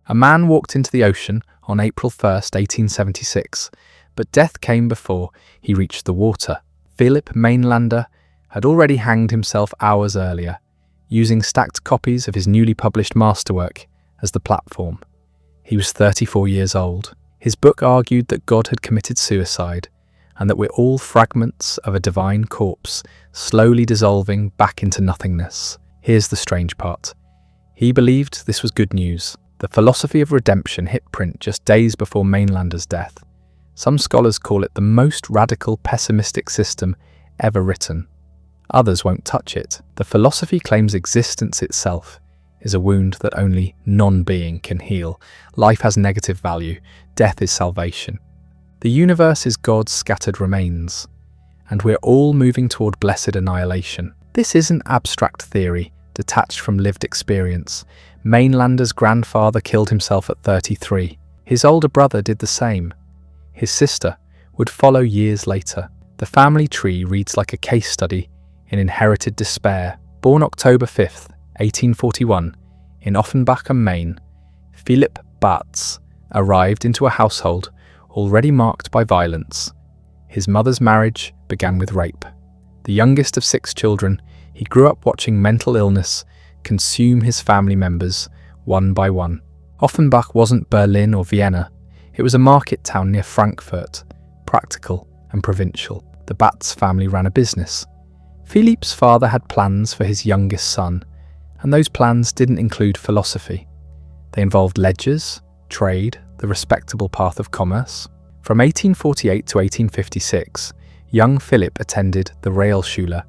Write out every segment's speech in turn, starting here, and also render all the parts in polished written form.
A man walked into the ocean on April 1st, 1876, but death came before he reached the water. Philipp Mainländer had already hanged himself hours earlier, using stacked copies of his newly published masterwork as the platform. He was 34 years old. His book argued that God had committed suicide and that we're all fragments of a divine corpse slowly dissolving back into nothingness. Here's the strange part. He believed this was good news. The Philosophy of Redemption hit print just days before Mainlander's death. Some scholars call it the most radical pessimistic system ever written. Others won't touch it. The philosophy claims existence itself is a wound that only non-being can heal. Life has negative value. Death is salvation. The universe is God's scattered remains, and we're all moving toward blessed annihilation. This isn't abstract theory, detached from lived experience. Mainlander's grandfather killed himself at 33. His older brother did the same. His sister would follow years later. The family tree reads like a case study in inherited despair. Born October 5th, 1841, in Offenbach am Main, Philipp Batz arrived into a household already marked by violence. His mother's marriage began with rape. The youngest of 6 children, he grew up watching mental illness consume his family members one by one. Offenbach wasn't Berlin or Vienna. It was a market town near Frankfurt, practical and provincial. The Batz family ran a business. Philipp's father had plans for his youngest son, and those plans didn't include philosophy. They involved ledgers, trade, the respectable path of commerce. From 1848 to 1856, young Philipp attended the Realschule,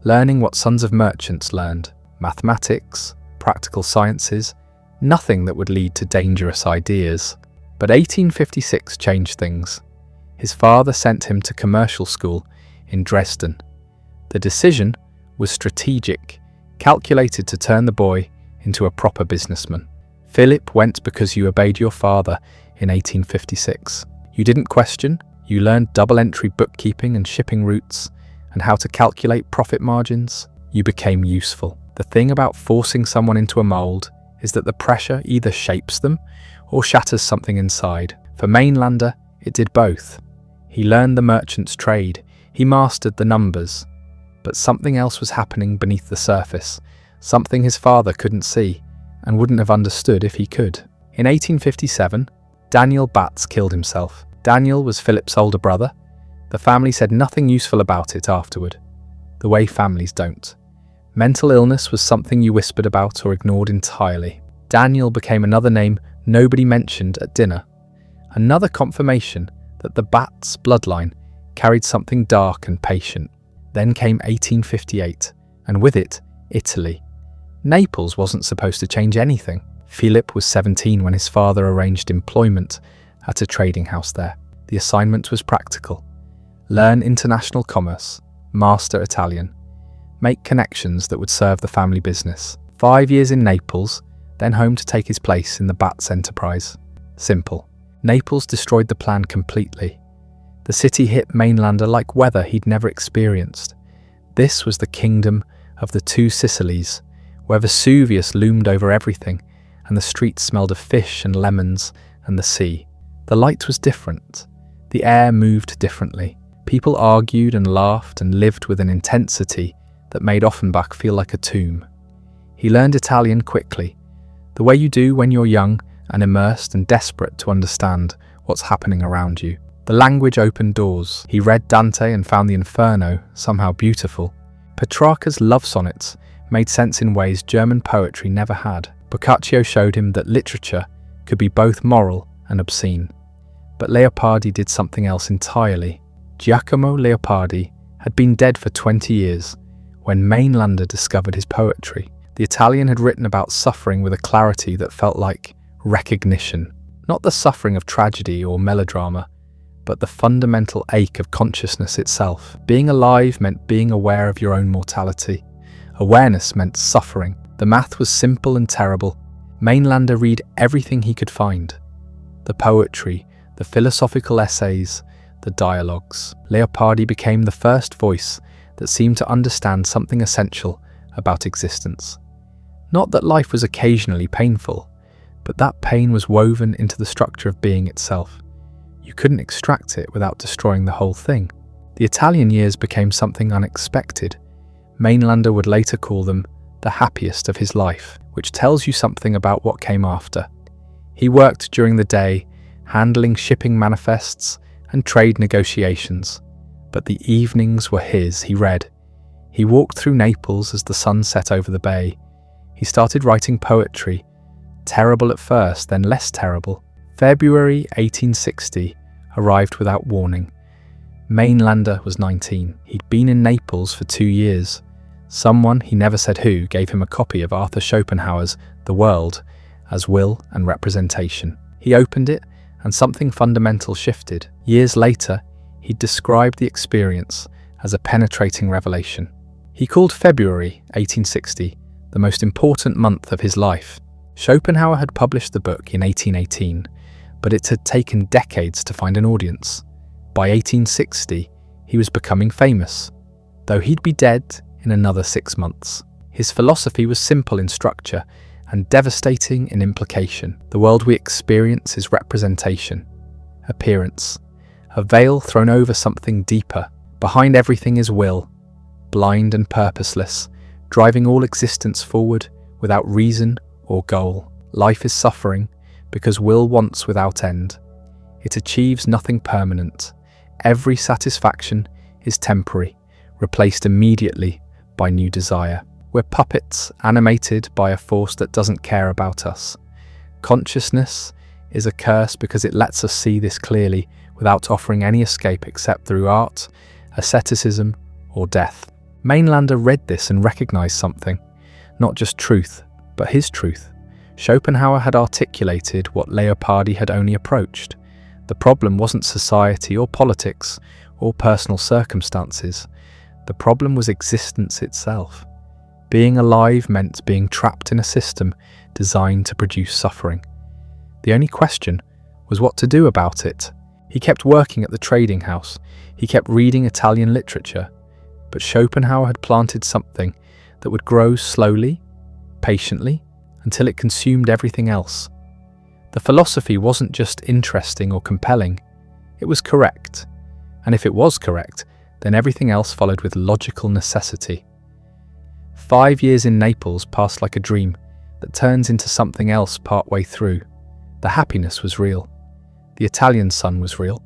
learning what sons of merchants learned: mathematics, practical sciences, nothing that would lead to dangerous ideas. But 1856 changed things. His father sent him to commercial school in Dresden. The decision was strategic, calculated to turn the boy into a proper businessman. Philipp went because you obeyed your father in 1856. You didn't question, you learned double-entry bookkeeping and shipping routes and how to calculate profit margins. You became useful. The thing about forcing someone into a mold is that the pressure either shapes them or shatters something inside. For Mainlander, it did both. He learned the merchant's trade, he mastered the numbers, but something else was happening beneath the surface, something his father couldn't see and wouldn't have understood if he could. In 1857, Daniel Batz killed himself. Daniel was Philipp's older brother. The family said nothing useful about it afterward, the way families don't. Mental illness was something you whispered about or ignored entirely. Daniel became another name nobody mentioned at dinner, another confirmation that the Batz bloodline carried something dark and patient. Then came 1858, and with it, Italy. Naples wasn't supposed to change anything. Philipp was 17 when his father arranged employment at a trading house there. The assignment was practical. Learn international commerce, master Italian, make connections that would serve the family business. 5 years in Naples, then home to take his place in the Batz enterprise. Simple. Naples destroyed the plan completely. The city hit Mainlander like weather he'd never experienced. This was the kingdom of the two Sicilies, where Vesuvius loomed over everything, and the streets smelled of fish and lemons and the sea. The light was different. The air moved differently. People argued and laughed and lived with an intensity that made Offenbach feel like a tomb. He learned Italian quickly, the way you do when you're young and immersed and desperate to understand what's happening around you. The language opened doors. He read Dante and found the Inferno somehow beautiful. Petrarca's love sonnets made sense in ways German poetry never had. Boccaccio showed him that literature could be both moral and obscene. But Leopardi did something else entirely. Giacomo Leopardi had been dead for 20 years when Mainlander discovered his poetry. The Italian had written about suffering with a clarity that felt like recognition. Not the suffering of tragedy or melodrama, but the fundamental ache of consciousness itself. Being alive meant being aware of your own mortality. Awareness meant suffering. The math was simple and terrible. Mainlander read everything he could find. The poetry, the philosophical essays, the dialogues. Leopardi became the first voice that seemed to understand something essential about existence. Not that life was occasionally painful, But that pain was woven into the structure of being itself. You couldn't extract it without destroying the whole thing. The Italian years became something unexpected. Mainlander would later call them the happiest of his life, which tells you something about what came after. He worked during the day, handling shipping manifests and trade negotiations. But the evenings were his, he read. He walked through Naples as the sun set over the bay. He started writing poetry, terrible at first, then less terrible. February 1860 arrived without warning. Mainlander was 19. He'd been in Naples for 2 years. Someone, he never said who, gave him a copy of Arthur Schopenhauer's The World as Will and Representation. He opened it, and something fundamental shifted. Years later, he described the experience as a penetrating revelation. He called February 1860 the most important month of his life. Schopenhauer had published the book in 1818, but it had taken decades to find an audience. By 1860, he was becoming famous, though he'd be dead in another 6 months. His philosophy was simple in structure and devastating in implication. The world we experience is representation, appearance, a veil thrown over something deeper. Behind everything is will, blind and purposeless, driving all existence forward without reason or goal. Life is suffering because will wants without end. It achieves nothing permanent. Every satisfaction is temporary, replaced immediately by new desire. We're puppets animated by a force that doesn't care about us. Consciousness is a curse because it lets us see this clearly without offering any escape except through art, asceticism, or death. Mainlander read this and recognized something, not just truth, but his truth. Schopenhauer had articulated what Leopardi had only approached. The problem wasn't society or politics or personal circumstances. The problem was existence itself. Being alive meant being trapped in a system designed to produce suffering. The only question was what to do about it. He kept working at the trading house. He kept reading Italian literature. But Schopenhauer had planted something that would grow slowly, patiently, until it consumed everything else. The philosophy wasn't just interesting or compelling, it was correct. And if it was correct, then everything else followed with logical necessity. 5 years in Naples passed like a dream that turns into something else partway through. The happiness was real. The Italian sun was real.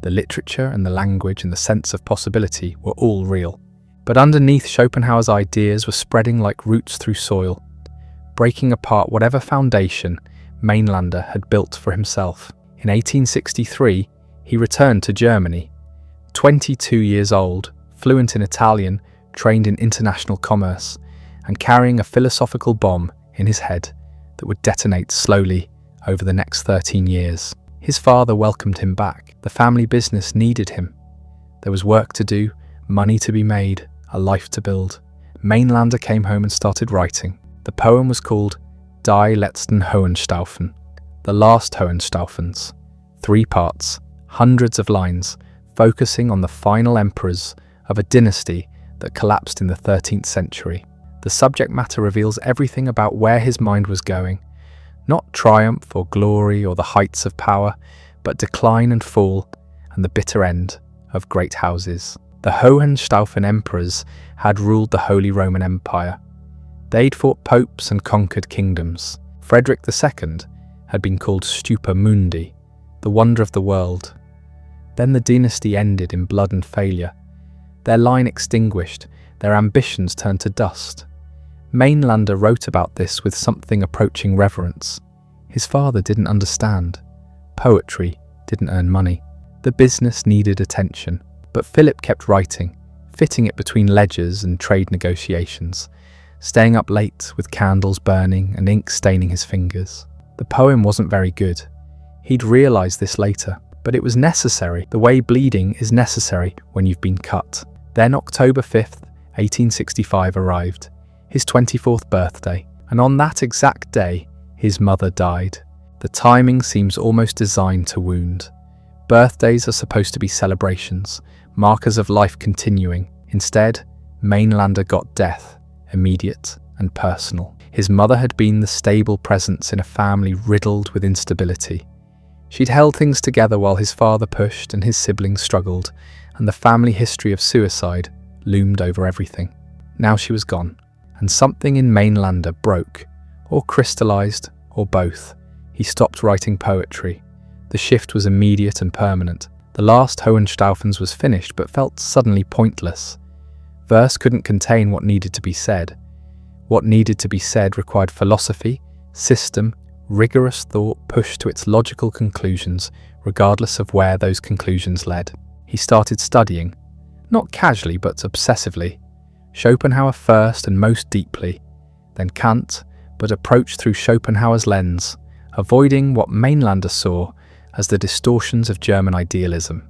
The literature and the language and the sense of possibility were all real. But underneath, Schopenhauer's ideas were spreading like roots through soil, breaking apart whatever foundation Mainlander had built for himself. In 1863, he returned to Germany. 22 years old, fluent in Italian, trained in international commerce, and carrying a philosophical bomb in his head that would detonate slowly over the next 13 years. His father welcomed him back. The family business needed him. There was work to do, money to be made, a life to build. Mainlander came home and started writing. The poem was called Die letzten Hohenstaufen, the last Hohenstaufens. 3 parts, hundreds of lines, focusing on the final emperors of a dynasty that collapsed in the 13th century. The subject matter reveals everything about where his mind was going. Not triumph or glory or the heights of power, but decline and fall and the bitter end of great houses. The Hohenstaufen emperors had ruled the Holy Roman Empire. They'd fought popes and conquered kingdoms. Frederick II had been called Stupor Mundi, the wonder of the world. Then the dynasty ended in blood and failure. Their line extinguished, their ambitions turned to dust. Mainlander wrote about this with something approaching reverence. His father didn't understand. Poetry didn't earn money. The business needed attention. But Philipp kept writing, fitting it between ledgers and trade negotiations, staying up late with candles burning and ink staining his fingers. The poem wasn't very good. He'd realised this later, but it was necessary, the way bleeding is necessary when you've been cut. Then October 5th, 1865 arrived, his 24th birthday, and on that exact day, his mother died. The timing seems almost designed to wound. Birthdays are supposed to be celebrations, markers of life continuing. Instead, Mainlander got death, immediate and personal. His mother had been the stable presence in a family riddled with instability. She'd held things together while his father pushed and his siblings struggled, and the family history of suicide loomed over everything. Now she was gone, and something in Mainlander broke, or crystallized, or both. He stopped writing poetry. The shift was immediate and permanent. The last Hohenstaufens was finished but felt suddenly pointless. Verse couldn't contain what needed to be said. What needed to be said required philosophy, system, rigorous thought pushed to its logical conclusions, regardless of where those conclusions led. He started studying, not casually but obsessively. Schopenhauer first and most deeply, then Kant, but approached through Schopenhauer's lens, avoiding what Mainlander saw as the distortions of German idealism.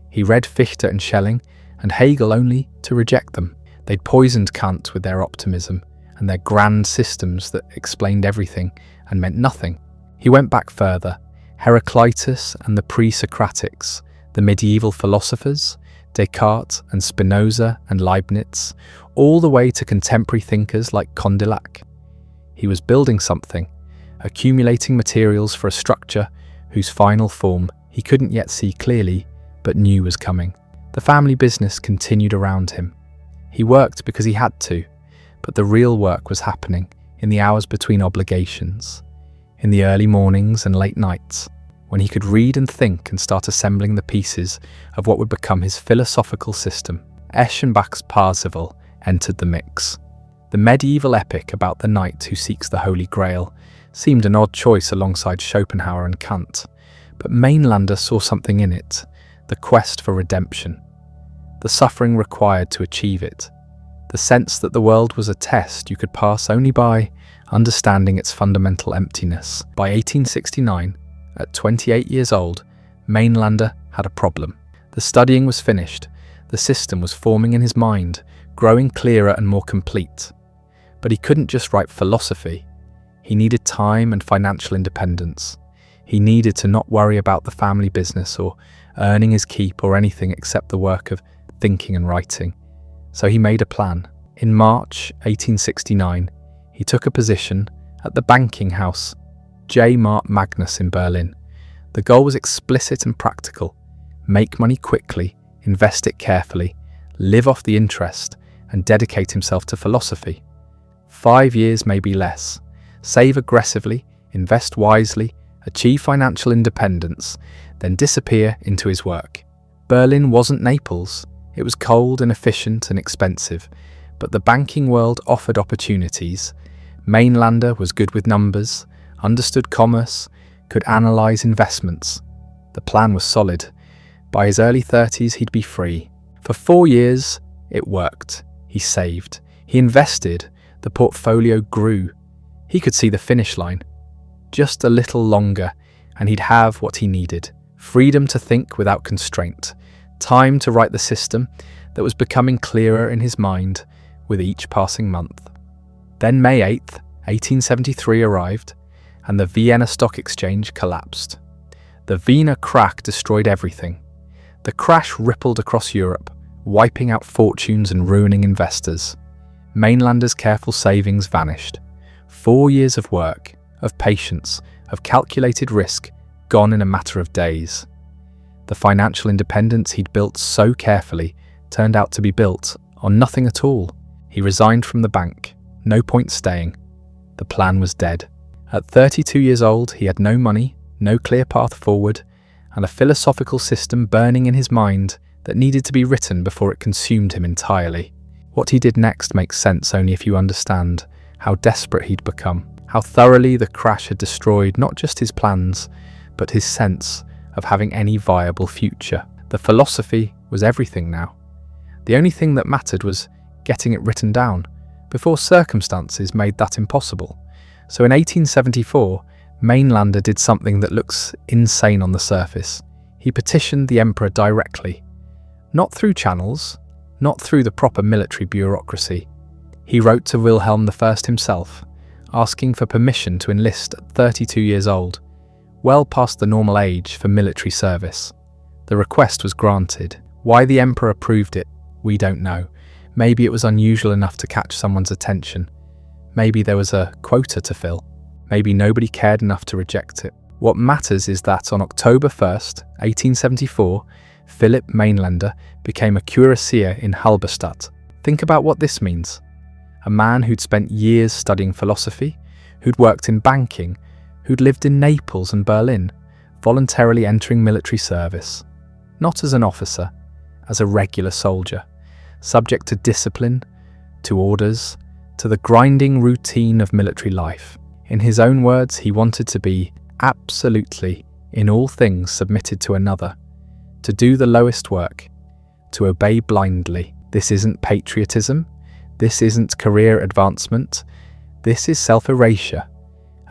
He read Fichte and Schelling and Hegel only to reject them. They'd poisoned Kant with their optimism and their grand systems that explained everything and meant nothing. He went back further, Heraclitus and the pre-Socratics, the medieval philosophers, Descartes and Spinoza and Leibniz, all the way to contemporary thinkers like Condillac. He was building something, accumulating materials for a structure whose final form he couldn't yet see clearly, but knew was coming. The family business continued around him. He worked because he had to, but the real work was happening in the hours between obligations, in the early mornings and late nights, when he could read and think and start assembling the pieces of what would become his philosophical system. Eschenbach's Parzival entered the mix. The medieval epic about the knight who seeks the Holy Grail seemed an odd choice alongside Schopenhauer and Kant, but Mainlander saw something in it, the quest for redemption, the suffering required to achieve it, the sense that the world was a test you could pass only by understanding its fundamental emptiness. By 1869, at 28 years old, Mainlander had a problem. The studying was finished, the system was forming in his mind, growing clearer and more complete. But he couldn't just write philosophy. He needed time and financial independence. He needed to not worry about the family business or earning his keep or anything except the work of thinking and writing. So he made a plan. In March 1869, he took a position at the banking house J. Mart Magnus in Berlin. The goal was explicit and practical. Make money quickly, invest it carefully, live off the interest, and dedicate himself to philosophy. 5 years, maybe less. Save aggressively, invest wisely, achieve financial independence, then disappear into his work. Berlin wasn't Naples. It was cold, inefficient, and expensive, but the banking world offered opportunities. Mainlander was good with numbers, understood commerce, could analyse investments. The plan was solid. By his early 30s, he'd be free. For 4 years, it worked. He saved. He invested. The portfolio grew. He could see the finish line. Just a little longer, and he'd have what he needed. Freedom to think without constraint. Time to write the system that was becoming clearer in his mind with each passing month. Then May 8th, 1873 arrived, and the Vienna Stock Exchange collapsed. The Wiener crack destroyed everything. The crash rippled across Europe, wiping out fortunes and ruining investors. Mainlander's careful savings vanished. 4 years of work, of patience, of calculated risk, gone in a matter of days. The financial independence he'd built so carefully turned out to be built on nothing at all. He resigned from the bank. No point staying. The plan was dead. At 32 years old, he had no money, no clear path forward, and a philosophical system burning in his mind that needed to be written before it consumed him entirely. What he did next makes sense only if you understand how desperate he'd become, how thoroughly the crash had destroyed not just his plans, but his sense of having any viable future. The philosophy was everything now. The only thing that mattered was getting it written down, before circumstances made that impossible. So in 1874, Mainlander did something that looks insane on the surface. He petitioned the emperor directly. Not through channels, not through the proper military bureaucracy. He wrote to Wilhelm I himself, asking for permission to enlist at 32 years old, well past the normal age for military service. The request was granted. Why the emperor approved it, we don't know. Maybe it was unusual enough to catch someone's attention. Maybe there was a quota to fill. Maybe nobody cared enough to reject it. What matters is that on October 1st, 1874, Philipp Mainländer became a cuirassier in Halberstadt. Think about what this means. A man who'd spent years studying philosophy, who'd worked in banking, who'd lived in Naples and Berlin, voluntarily entering military service. Not as an officer, as a regular soldier, subject to discipline, to orders, to the grinding routine of military life. In his own words, he wanted to be absolutely, in all things, submitted to another, to do the lowest work, to obey blindly. This isn't patriotism, this isn't career advancement, this is self-erasure,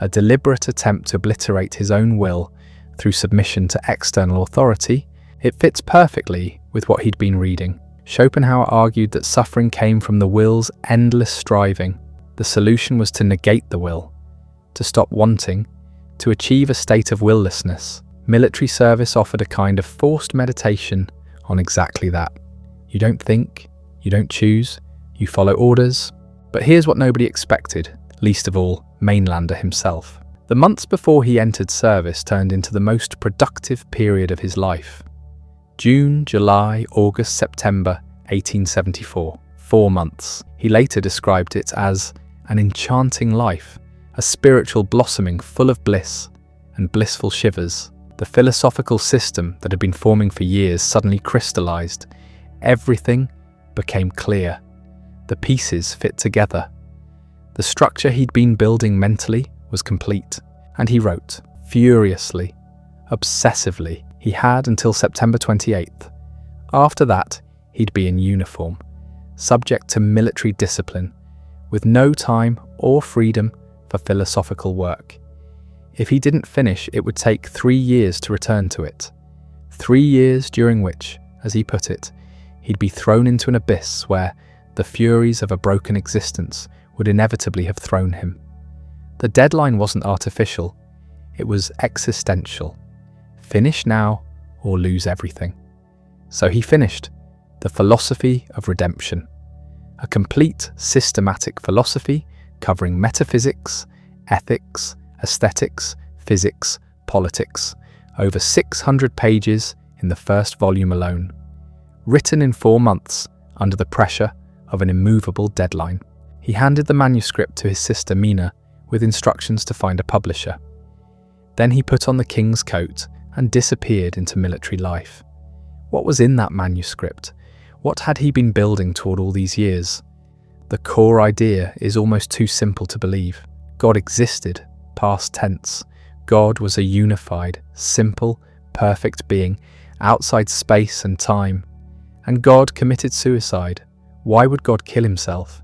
a deliberate attempt to obliterate his own will through submission to external authority. It fits perfectly with what he'd been reading. Schopenhauer argued that suffering came from the will's endless striving. The solution was to negate the will, to stop wanting, to achieve a state of willlessness. Military service offered a kind of forced meditation on exactly that. You don't think, you don't choose, you follow orders. But here's what nobody expected, least of all Mainlander himself. The months before he entered service turned into the most productive period of his life. June, July, August, September 1874. 4 months. He later described it as an enchanting life, a spiritual blossoming full of bliss and blissful shivers. The philosophical system that had been forming for years suddenly crystallized. Everything became clear. The pieces fit together. The structure he'd been building mentally was complete, and he wrote, furiously, obsessively. He had until September 28th. After that, he'd be in uniform, subject to military discipline, with no time or freedom for philosophical work. If he didn't finish, it would take 3 years to return to it. 3 years during which, as he put it, he'd be thrown into an abyss where the furies of a broken existence would inevitably have thrown him. The deadline wasn't artificial, it was existential. Finish now or lose everything. So he finished The Philosophy of Redemption, a complete systematic philosophy covering metaphysics, ethics, aesthetics, physics, politics, over 600 pages in the first volume alone, written in 4 months under the pressure of an immovable deadline. He handed the manuscript to his sister Mina with instructions to find a publisher. Then he put on the king's coat and disappeared into military life. What was in that manuscript? What had he been building toward all these years? The core idea is almost too simple to believe. God existed, past tense. God was a unified, simple, perfect being, outside space and time. And God committed suicide. Why would God kill himself?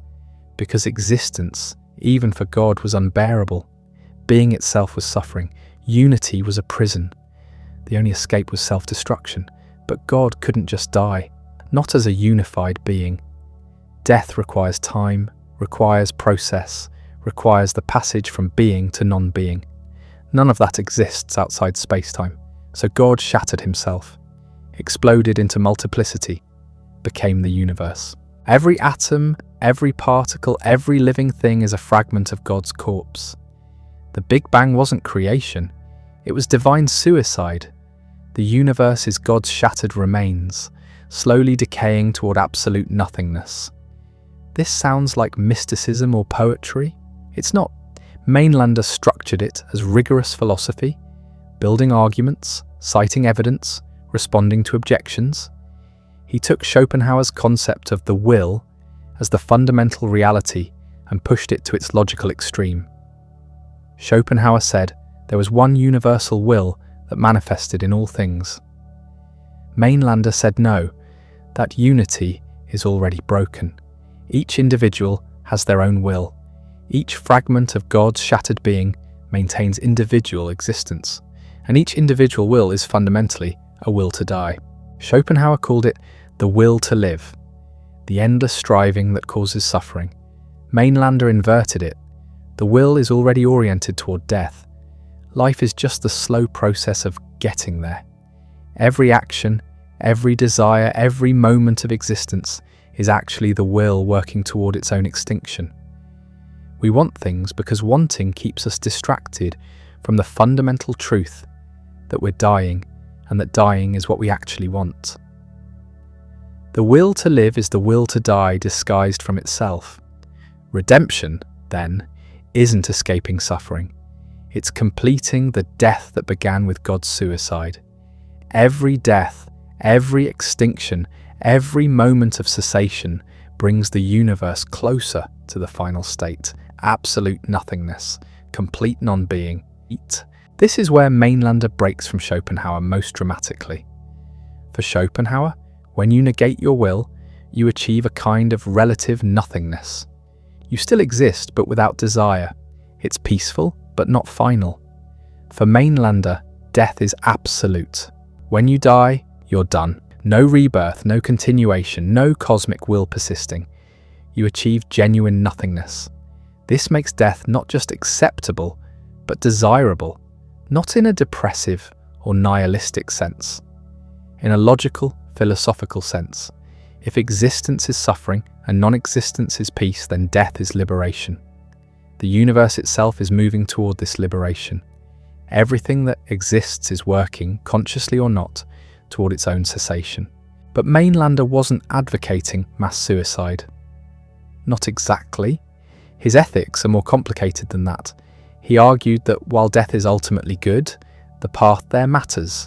Because existence, even for God, was unbearable. Being itself was suffering. Unity was a prison. The only escape was self-destruction. But God couldn't just die, not as a unified being. Death requires time, requires process, requires the passage from being to non-being. None of that exists outside space-time. So God shattered himself, exploded into multiplicity, became the universe. Every atom, every particle, every living thing is a fragment of God's corpse. The Big Bang wasn't creation, it was divine suicide. The universe is God's shattered remains, slowly decaying toward absolute nothingness. This sounds like mysticism or poetry. It's not. Mainlander structured it as rigorous philosophy, building arguments, citing evidence, responding to objections. He took Schopenhauer's concept of the will as the fundamental reality and pushed it to its logical extreme. Schopenhauer said there was one universal will that manifested in all things. Mainlander said no, that unity is already broken. Each individual has their own will. Each fragment of God's shattered being maintains individual existence, and each individual will is fundamentally a will to die. Schopenhauer called it the will to live, the endless striving that causes suffering. Mainlander inverted it. The will is already oriented toward death. Life is just the slow process of getting there. Every action, every desire, every moment of existence is actually the will working toward its own extinction. We want things because wanting keeps us distracted from the fundamental truth that we're dying and that dying is what we actually want. The will to live is the will to die disguised from itself. Redemption, then, isn't escaping suffering. It's completing the death that began with God's suicide. Every death, every extinction, every moment of cessation brings the universe closer to the final state, absolute nothingness, complete non-being. This is where Mainlander breaks from Schopenhauer most dramatically. For Schopenhauer, when you negate your will, you achieve a kind of relative nothingness. You still exist, but without desire. It's peaceful, but not final. For Mainlander, death is absolute. When you die, you're done. No rebirth, no continuation, no cosmic will persisting. You achieve genuine nothingness. This makes death not just acceptable, but desirable, not in a depressive or nihilistic sense. In a logical, philosophical sense, if existence is suffering and non-existence is peace, then death is liberation. The universe itself is moving toward this liberation. Everything that exists is working, consciously or not, toward its own cessation. But Mainlander wasn't advocating mass suicide. Not exactly. His ethics are more complicated than that. He argued that while death is ultimately good, the path there matters.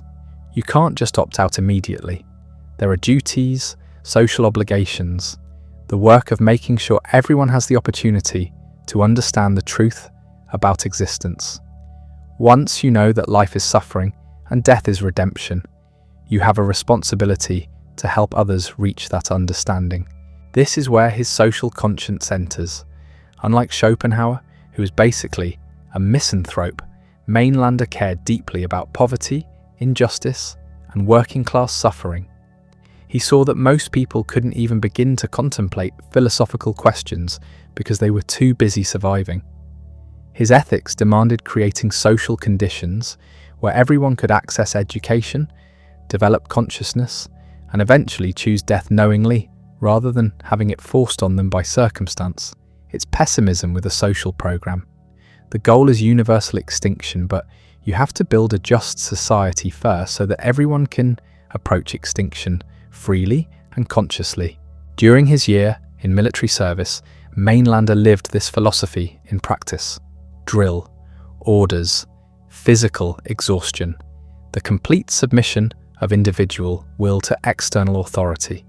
You can't just opt out immediately. There are duties, social obligations, the work of making sure everyone has the opportunity to understand the truth about existence. Once you know that life is suffering and death is redemption, you have a responsibility to help others reach that understanding. This is where his social conscience enters. Unlike Schopenhauer, who was basically a misanthrope, Mainlander cared deeply about poverty, injustice, and working-class suffering. He saw that most people couldn't even begin to contemplate philosophical questions because they were too busy surviving. His ethics demanded creating social conditions where everyone could access education, develop consciousness, and eventually choose death knowingly rather than having it forced on them by circumstance. It's pessimism with a social program. The goal is universal extinction, but you have to build a just society first so that everyone can approach extinction freely and consciously. During his year in military service, Mainlander lived this philosophy in practice. Drill, orders, physical exhaustion, the complete submission of individual will to external authority.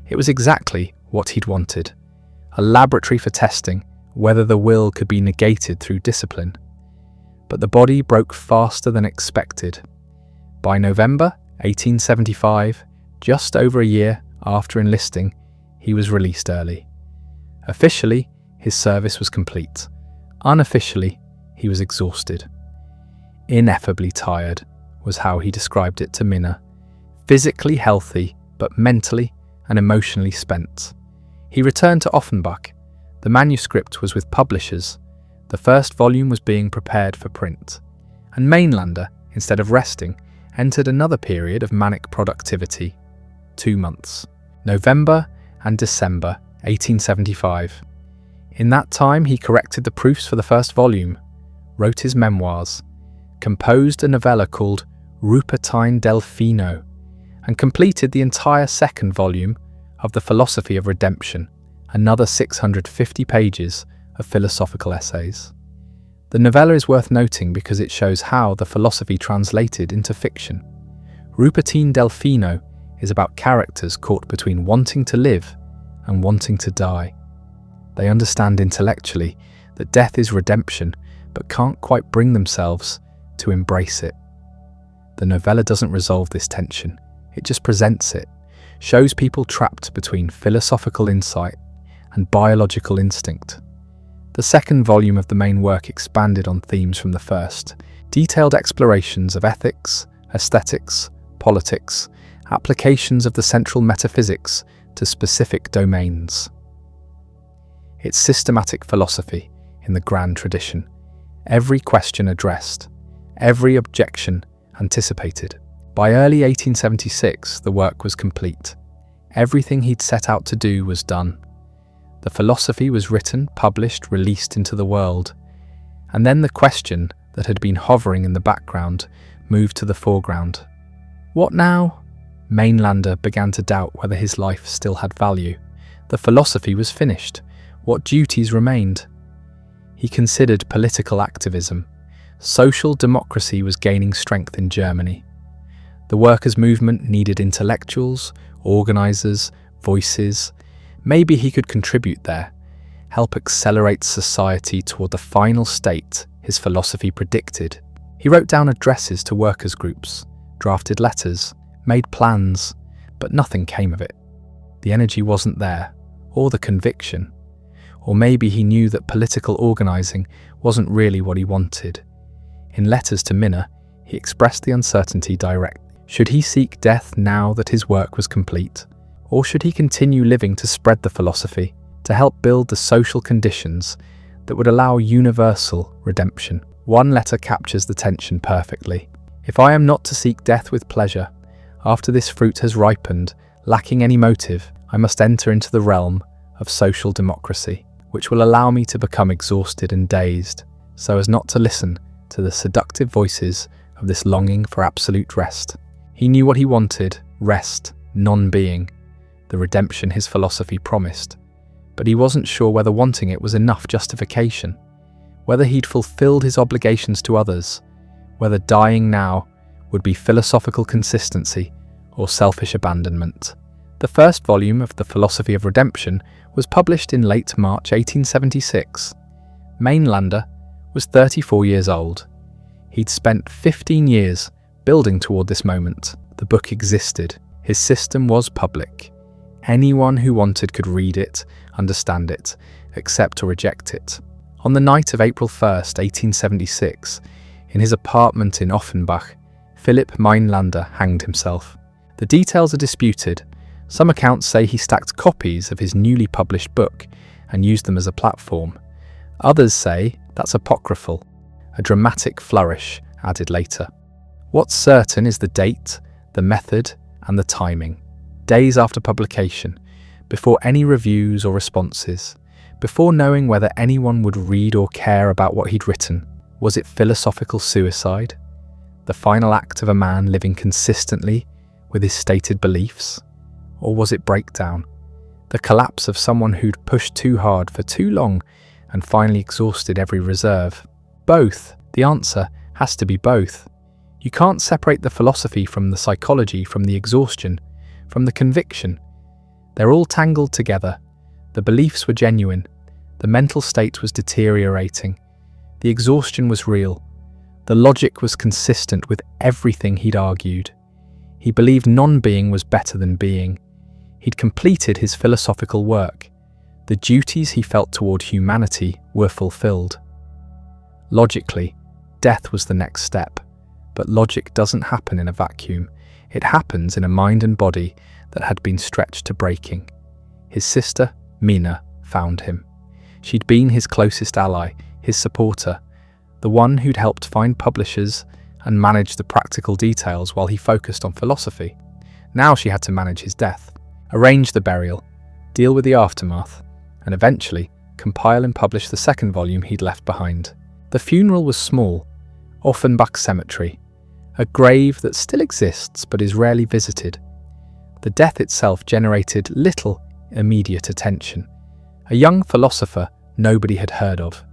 It was exactly what he'd wanted. A laboratory for testing whether the will could be negated through discipline. But the body broke faster than expected. By November 1875, just over a year after enlisting, he was released early. Officially, his service was complete. Unofficially, he was exhausted. Ineffably tired was how he described it to Mina. Physically healthy, but mentally and emotionally spent. He returned to Offenbach. The manuscript was with publishers. The first volume was being prepared for print. And Mainlander, instead of resting, entered another period of manic productivity. 2 months. November and December 1875. In that time, he corrected the proofs for the first volume, wrote his memoirs, composed a novella called Rupertine Delfino, and completed the entire second volume of the Philosophy of Redemption, another 650 pages of philosophical essays. The novella is worth noting because it shows how the philosophy translated into fiction. Rupertine Delfino is about characters caught between wanting to live and wanting to die. They understand intellectually that death is redemption, but can't quite bring themselves to embrace it. The novella doesn't resolve this tension, it just presents it, shows people trapped between philosophical insight and biological instinct. The second volume of the main work expanded on themes from the first, detailed explorations of ethics, aesthetics, politics, applications of the central metaphysics to specific domains. It's systematic philosophy in the grand tradition, every question addressed, every objection anticipated. By early 1876, the work was complete. Everything he'd set out to do was done. The philosophy was written, published, released into the world. And then the question that had been hovering in the background moved to the foreground. What now? Mainlander began to doubt whether his life still had value. The philosophy was finished. What duties remained? He considered political activism. Social democracy was gaining strength in Germany. The workers' movement needed intellectuals, organisers, voices. Maybe he could contribute there, help accelerate society toward the final state his philosophy predicted. He wrote down addresses to workers' groups, drafted letters, made plans, but nothing came of it. The energy wasn't there, or the conviction. Or maybe he knew that political organising wasn't really what he wanted. In letters to Mina, he expressed the uncertainty directly. Should he seek death now that his work was complete? Or should he continue living to spread the philosophy, to help build the social conditions that would allow universal redemption? One letter captures the tension perfectly. If I am not to seek death with pleasure, after this fruit has ripened, lacking any motive, I must enter into the realm of social democracy, which will allow me to become exhausted and dazed, so as not to listen to the seductive voices of this longing for absolute rest. He knew what he wanted: rest, non-being, the redemption his philosophy promised. But he wasn't sure whether wanting it was enough justification, whether he'd fulfilled his obligations to others, whether dying now would be philosophical consistency or selfish abandonment. The first volume of The Philosophy of Redemption was published in late March 1876. Mainlander was 34 years old. He'd spent 15 years building toward this moment. The book existed. His system was public. Anyone who wanted could read it, understand it, accept or reject it. On the night of April 1st, 1876, in his apartment in Offenbach, Philipp Mainländer hanged himself. The details are disputed. Some accounts say he stacked copies of his newly published book and used them as a platform. Others say that's apocryphal, a dramatic flourish added later. What's certain is the date, the method, and the timing. Days after publication, before any reviews or responses, before knowing whether anyone would read or care about what he'd written. Was it philosophical suicide? The final act of a man living consistently with his stated beliefs? Or was it breakdown? The collapse of someone who'd pushed too hard for too long and finally exhausted every reserve? Both. The answer has to be both. You can't separate the philosophy from the psychology, from the exhaustion, from the conviction. They're all tangled together. The beliefs were genuine. The mental state was deteriorating. The exhaustion was real. The logic was consistent with everything he'd argued. He believed non-being was better than being. He'd completed his philosophical work. The duties he felt toward humanity were fulfilled. Logically, death was the next step. But logic doesn't happen in a vacuum. It happens in a mind and body that had been stretched to breaking. His sister, Mina, found him. She'd been his closest ally, his supporter, the one who'd helped find publishers and manage the practical details while he focused on philosophy. Now she had to manage his death, arrange the burial, deal with the aftermath, and eventually compile and publish the second volume he'd left behind. The funeral was small, Offenbach Cemetery, a grave that still exists but is rarely visited. The death itself generated little immediate attention. A young philosopher nobody had heard of,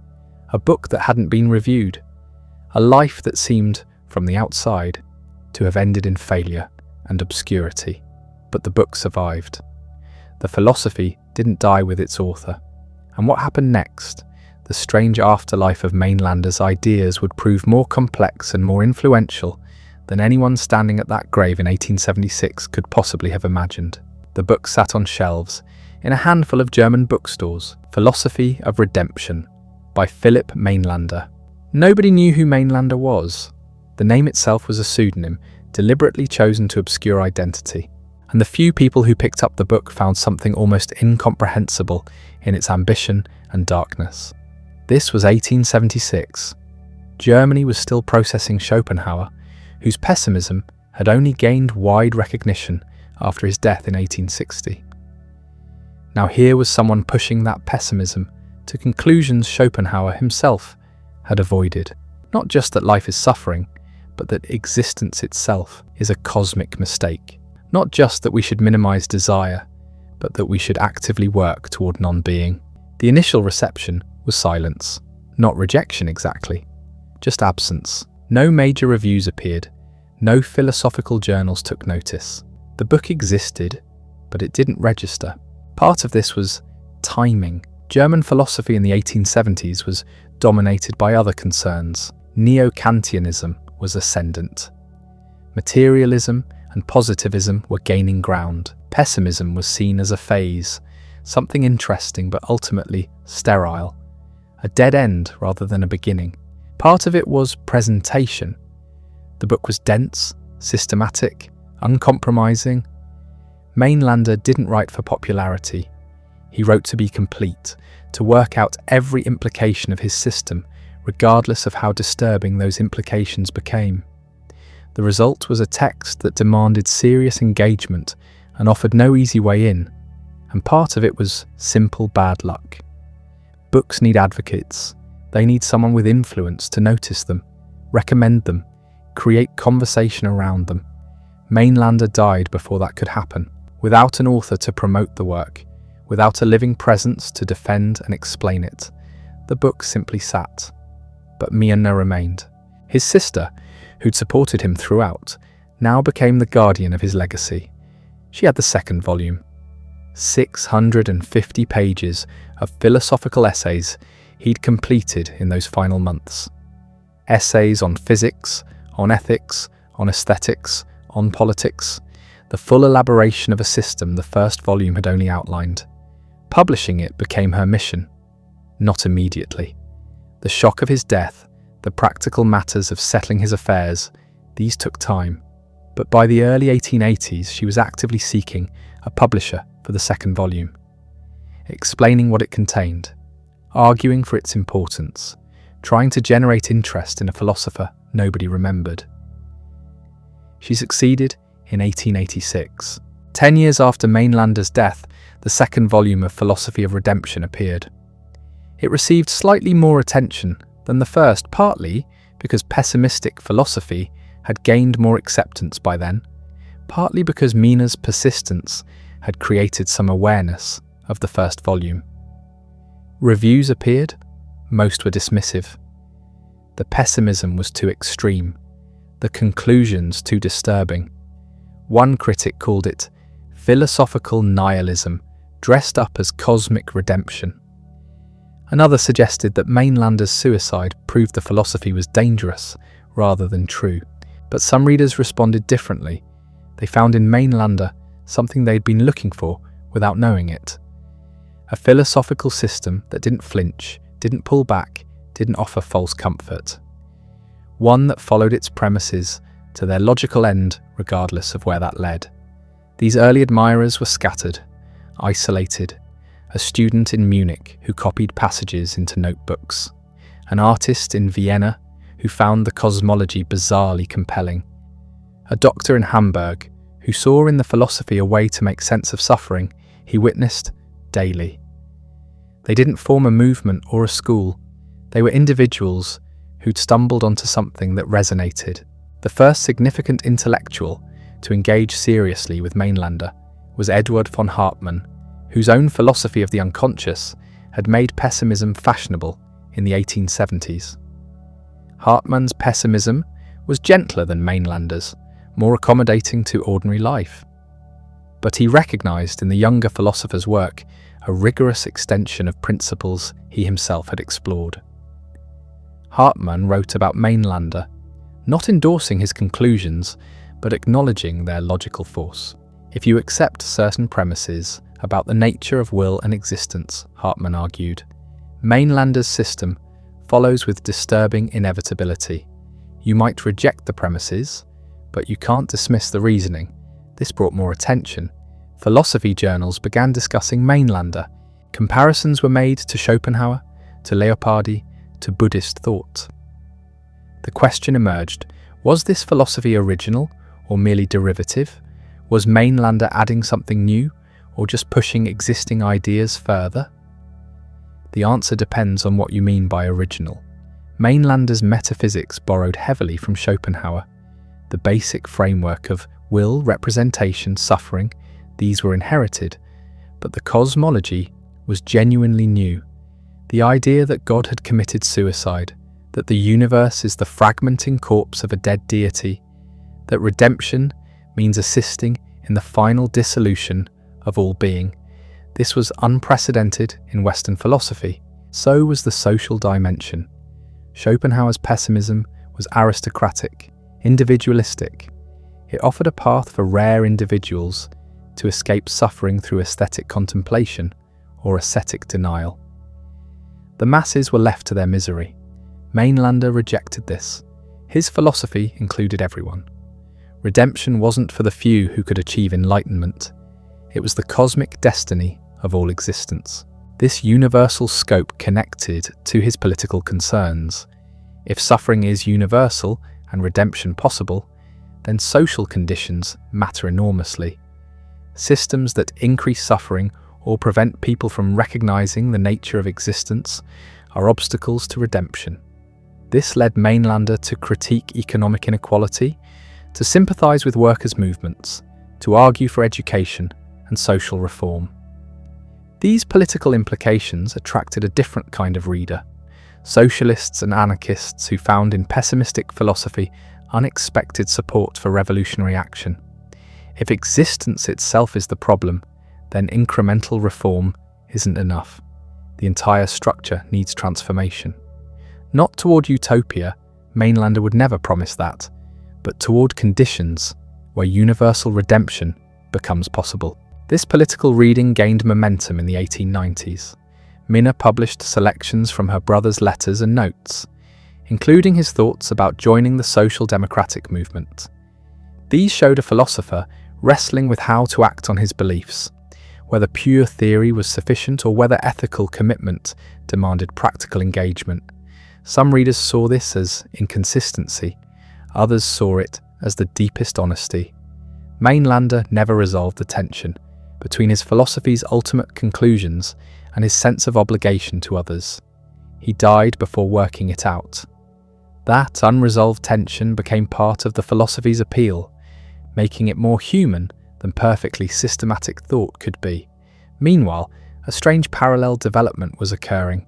a book that hadn't been reviewed, a life that seemed, from the outside, to have ended in failure and obscurity. But the book survived. The philosophy didn't die with its author. And what happened next? The strange afterlife of Mainlander's ideas would prove more complex and more influential than anyone standing at that grave in 1876 could possibly have imagined. The book sat on shelves in a handful of German bookstores. Philosophy of Redemption by Philipp Mainländer. Nobody knew who Mainlander was. The name itself was a pseudonym, deliberately chosen to obscure identity. And the few people who picked up the book found something almost incomprehensible in its ambition and darkness. This was 1876. Germany was still processing Schopenhauer, whose pessimism had only gained wide recognition after his death in 1860. Now here was someone pushing that pessimism to conclusions Schopenhauer himself had avoided. Not just that life is suffering, but that existence itself is a cosmic mistake. Not just that we should minimize desire, but that we should actively work toward non-being. The initial reception was silence. Not rejection exactly, just absence. No major reviews appeared. No philosophical journals took notice. The book existed, but it didn't register. Part of this was timing. German philosophy in the 1870s was dominated by other concerns. Neo-Kantianism was ascendant. Materialism and positivism were gaining ground. Pessimism was seen as a phase, something interesting but ultimately sterile. A dead end rather than a beginning. Part of it was presentation. The book was dense, systematic, uncompromising. Mainlander didn't write for popularity. He wrote to be complete, to work out every implication of his system, regardless of how disturbing those implications became. The result was a text that demanded serious engagement and offered no easy way in, and part of it was simple bad luck. Books need advocates. They need someone with influence to notice them, recommend them, create conversation around them. Mainlander died before that could happen, without an author to promote the work, without a living presence to defend and explain it. The book simply sat. But Mina remained. His sister, who'd supported him throughout, now became the guardian of his legacy. She had the second volume. 650 pages of philosophical essays he'd completed in those final months. Essays on physics, on ethics, on aesthetics, on politics, the full elaboration of a system the first volume had only outlined. Publishing it became her mission. Not immediately. The shock of his death, the practical matters of settling his affairs, these took time. But by the early 1880s, she was actively seeking a publisher for the second volume, explaining what it contained, arguing for its importance, trying to generate interest in a philosopher nobody remembered. She succeeded in 1886. 10 years after Mainlander's death, the second volume of Philosophy of Redemption appeared. It received slightly more attention than the first, partly because pessimistic philosophy had gained more acceptance by then, partly because Mina's persistence had created some awareness of the first volume. Reviews appeared, most were dismissive. The pessimism was too extreme, the conclusions too disturbing. One critic called it philosophical nihilism, dressed up as cosmic redemption. Another suggested that Mainlander's suicide proved the philosophy was dangerous rather than true. But some readers responded differently. They found in Mainlander something they'd been looking for without knowing it. A philosophical system that didn't flinch, didn't pull back, didn't offer false comfort. One that followed its premises to their logical end regardless of where that led. These early admirers were scattered, isolated. A student in Munich who copied passages into notebooks. An artist in Vienna who found the cosmology bizarrely compelling. A doctor in Hamburg who saw in the philosophy a way to make sense of suffering he witnessed daily. They didn't form a movement or a school. They were individuals who'd stumbled onto something that resonated. The first significant intellectual to engage seriously with Mainlander was Eduard von Hartmann, whose own philosophy of the unconscious had made pessimism fashionable in the 1870s. Hartmann's pessimism was gentler than Mainlander's, more accommodating to ordinary life. But he recognized in the younger philosopher's work a rigorous extension of principles he himself had explored. Hartmann wrote about Mainlander, not endorsing his conclusions, but acknowledging their logical force. If you accept certain premises about the nature of will and existence, Hartmann argued, Mainlander's system follows with disturbing inevitability. You might reject the premises, but you can't dismiss the reasoning. This brought more attention. Philosophy journals began discussing Mainlander. Comparisons were made to Schopenhauer, to Leopardi, to Buddhist thought. The question emerged, was this philosophy original or merely derivative? Was Mainlander adding something new, or just pushing existing ideas further? The answer depends on what you mean by original. Mainlander's metaphysics borrowed heavily from Schopenhauer. The basic framework of will, representation, suffering, these were inherited, but the cosmology was genuinely new. The idea that God had committed suicide, that the universe is the fragmenting corpse of a dead deity, that redemption means assisting in the final dissolution of all being. This was unprecedented in Western philosophy. So was the social dimension. Schopenhauer's pessimism was aristocratic, individualistic. It offered a path for rare individuals to escape suffering through aesthetic contemplation or ascetic denial. The masses were left to their misery. Mainlander rejected this. His philosophy included everyone. Redemption wasn't for the few who could achieve enlightenment. It was the cosmic destiny of all existence. This universal scope connected to his political concerns. If suffering is universal and redemption possible, then social conditions matter enormously. Systems that increase suffering or prevent people from recognizing the nature of existence are obstacles to redemption. This led Mainlander to critique economic inequality, to sympathize with workers' movements, to argue for education and social reform. These political implications attracted a different kind of reader, socialists and anarchists who found in pessimistic philosophy unexpected support for revolutionary action. If existence itself is the problem, then incremental reform isn't enough. The entire structure needs transformation. Not toward utopia, Mainlander would never promise that, but toward conditions where universal redemption becomes possible. This political reading gained momentum in the 1890s. Mina published selections from her brother's letters and notes, including his thoughts about joining the social democratic movement. These showed a philosopher wrestling with how to act on his beliefs, whether pure theory was sufficient or whether ethical commitment demanded practical engagement. Some readers saw this as inconsistency, others saw it as the deepest honesty. Mainlander never resolved the tension between his philosophy's ultimate conclusions and his sense of obligation to others. He died before working it out. That unresolved tension became part of the philosophy's appeal, making it more human than perfectly systematic thought could be. Meanwhile, a strange parallel development was occurring.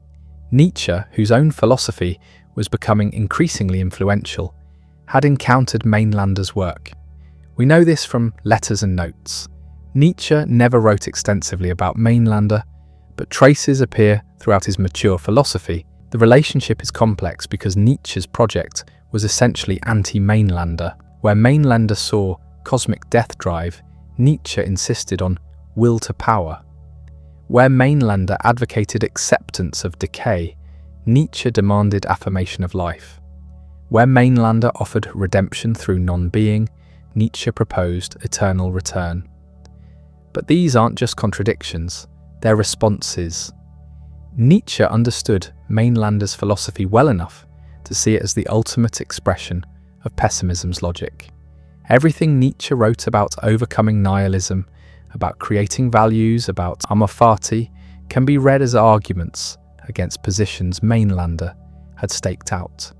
Nietzsche, whose own philosophy was becoming increasingly influential, had encountered Mainlander's work. We know this from letters and notes. Nietzsche never wrote extensively about Mainlander, but traces appear throughout his mature philosophy. The relationship is complex because Nietzsche's project was essentially anti-Mainlander. Where Mainlander saw cosmic death drive, Nietzsche insisted on will to power. Where Mainlander advocated acceptance of decay, Nietzsche demanded affirmation of life. Where Mainlander offered redemption through non-being, Nietzsche proposed eternal return. But these aren't just contradictions, they're responses. Nietzsche understood Mainlander's philosophy well enough to see it as the ultimate expression of pessimism's logic. Everything Nietzsche wrote about overcoming nihilism, about creating values, about amor fati, can be read as arguments against positions Mainlander had staked out.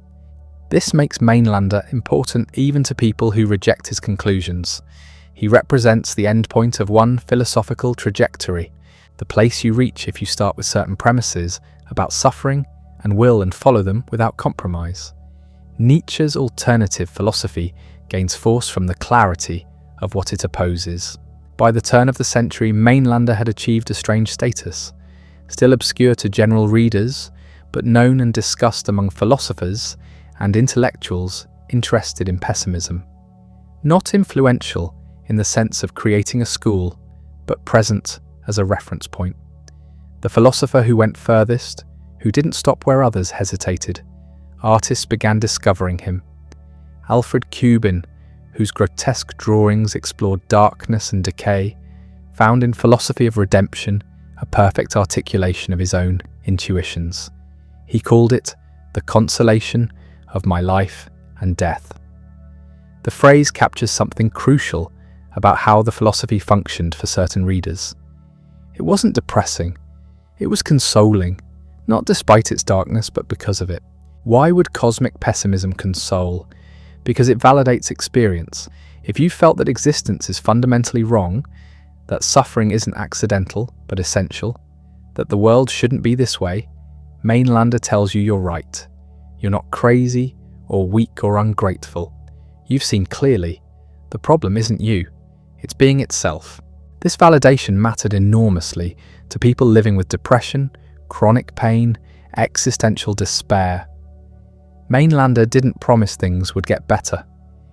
This makes Mainlander important even to people who reject his conclusions. He represents the endpoint of one philosophical trajectory, the place you reach if you start with certain premises about suffering and will and follow them without compromise. Nietzsche's alternative philosophy gains force from the clarity of what it opposes. By the turn of the century, Mainlander had achieved a strange status, still obscure to general readers, but known and discussed among philosophers and intellectuals interested in pessimism. Not influential in the sense of creating a school, but present as a reference point. The philosopher who went furthest, who didn't stop where others hesitated. Artists began discovering him. Alfred Kubin, whose grotesque drawings explored darkness and decay, found in Philosophy of Redemption a perfect articulation of his own intuitions. He called it the consolation of my life and death. The phrase captures something crucial about how the philosophy functioned for certain readers. It wasn't depressing. It was consoling, not despite its darkness, but because of it. Why would cosmic pessimism console? Because it validates experience. If you felt that existence is fundamentally wrong, that suffering isn't accidental but essential, that the world shouldn't be this way, Mainlander tells you you're right. You're not crazy or weak or ungrateful. You've seen clearly. The problem isn't you, it's being itself. This validation mattered enormously to people living with depression, chronic pain, existential despair. Mainlander didn't promise things would get better.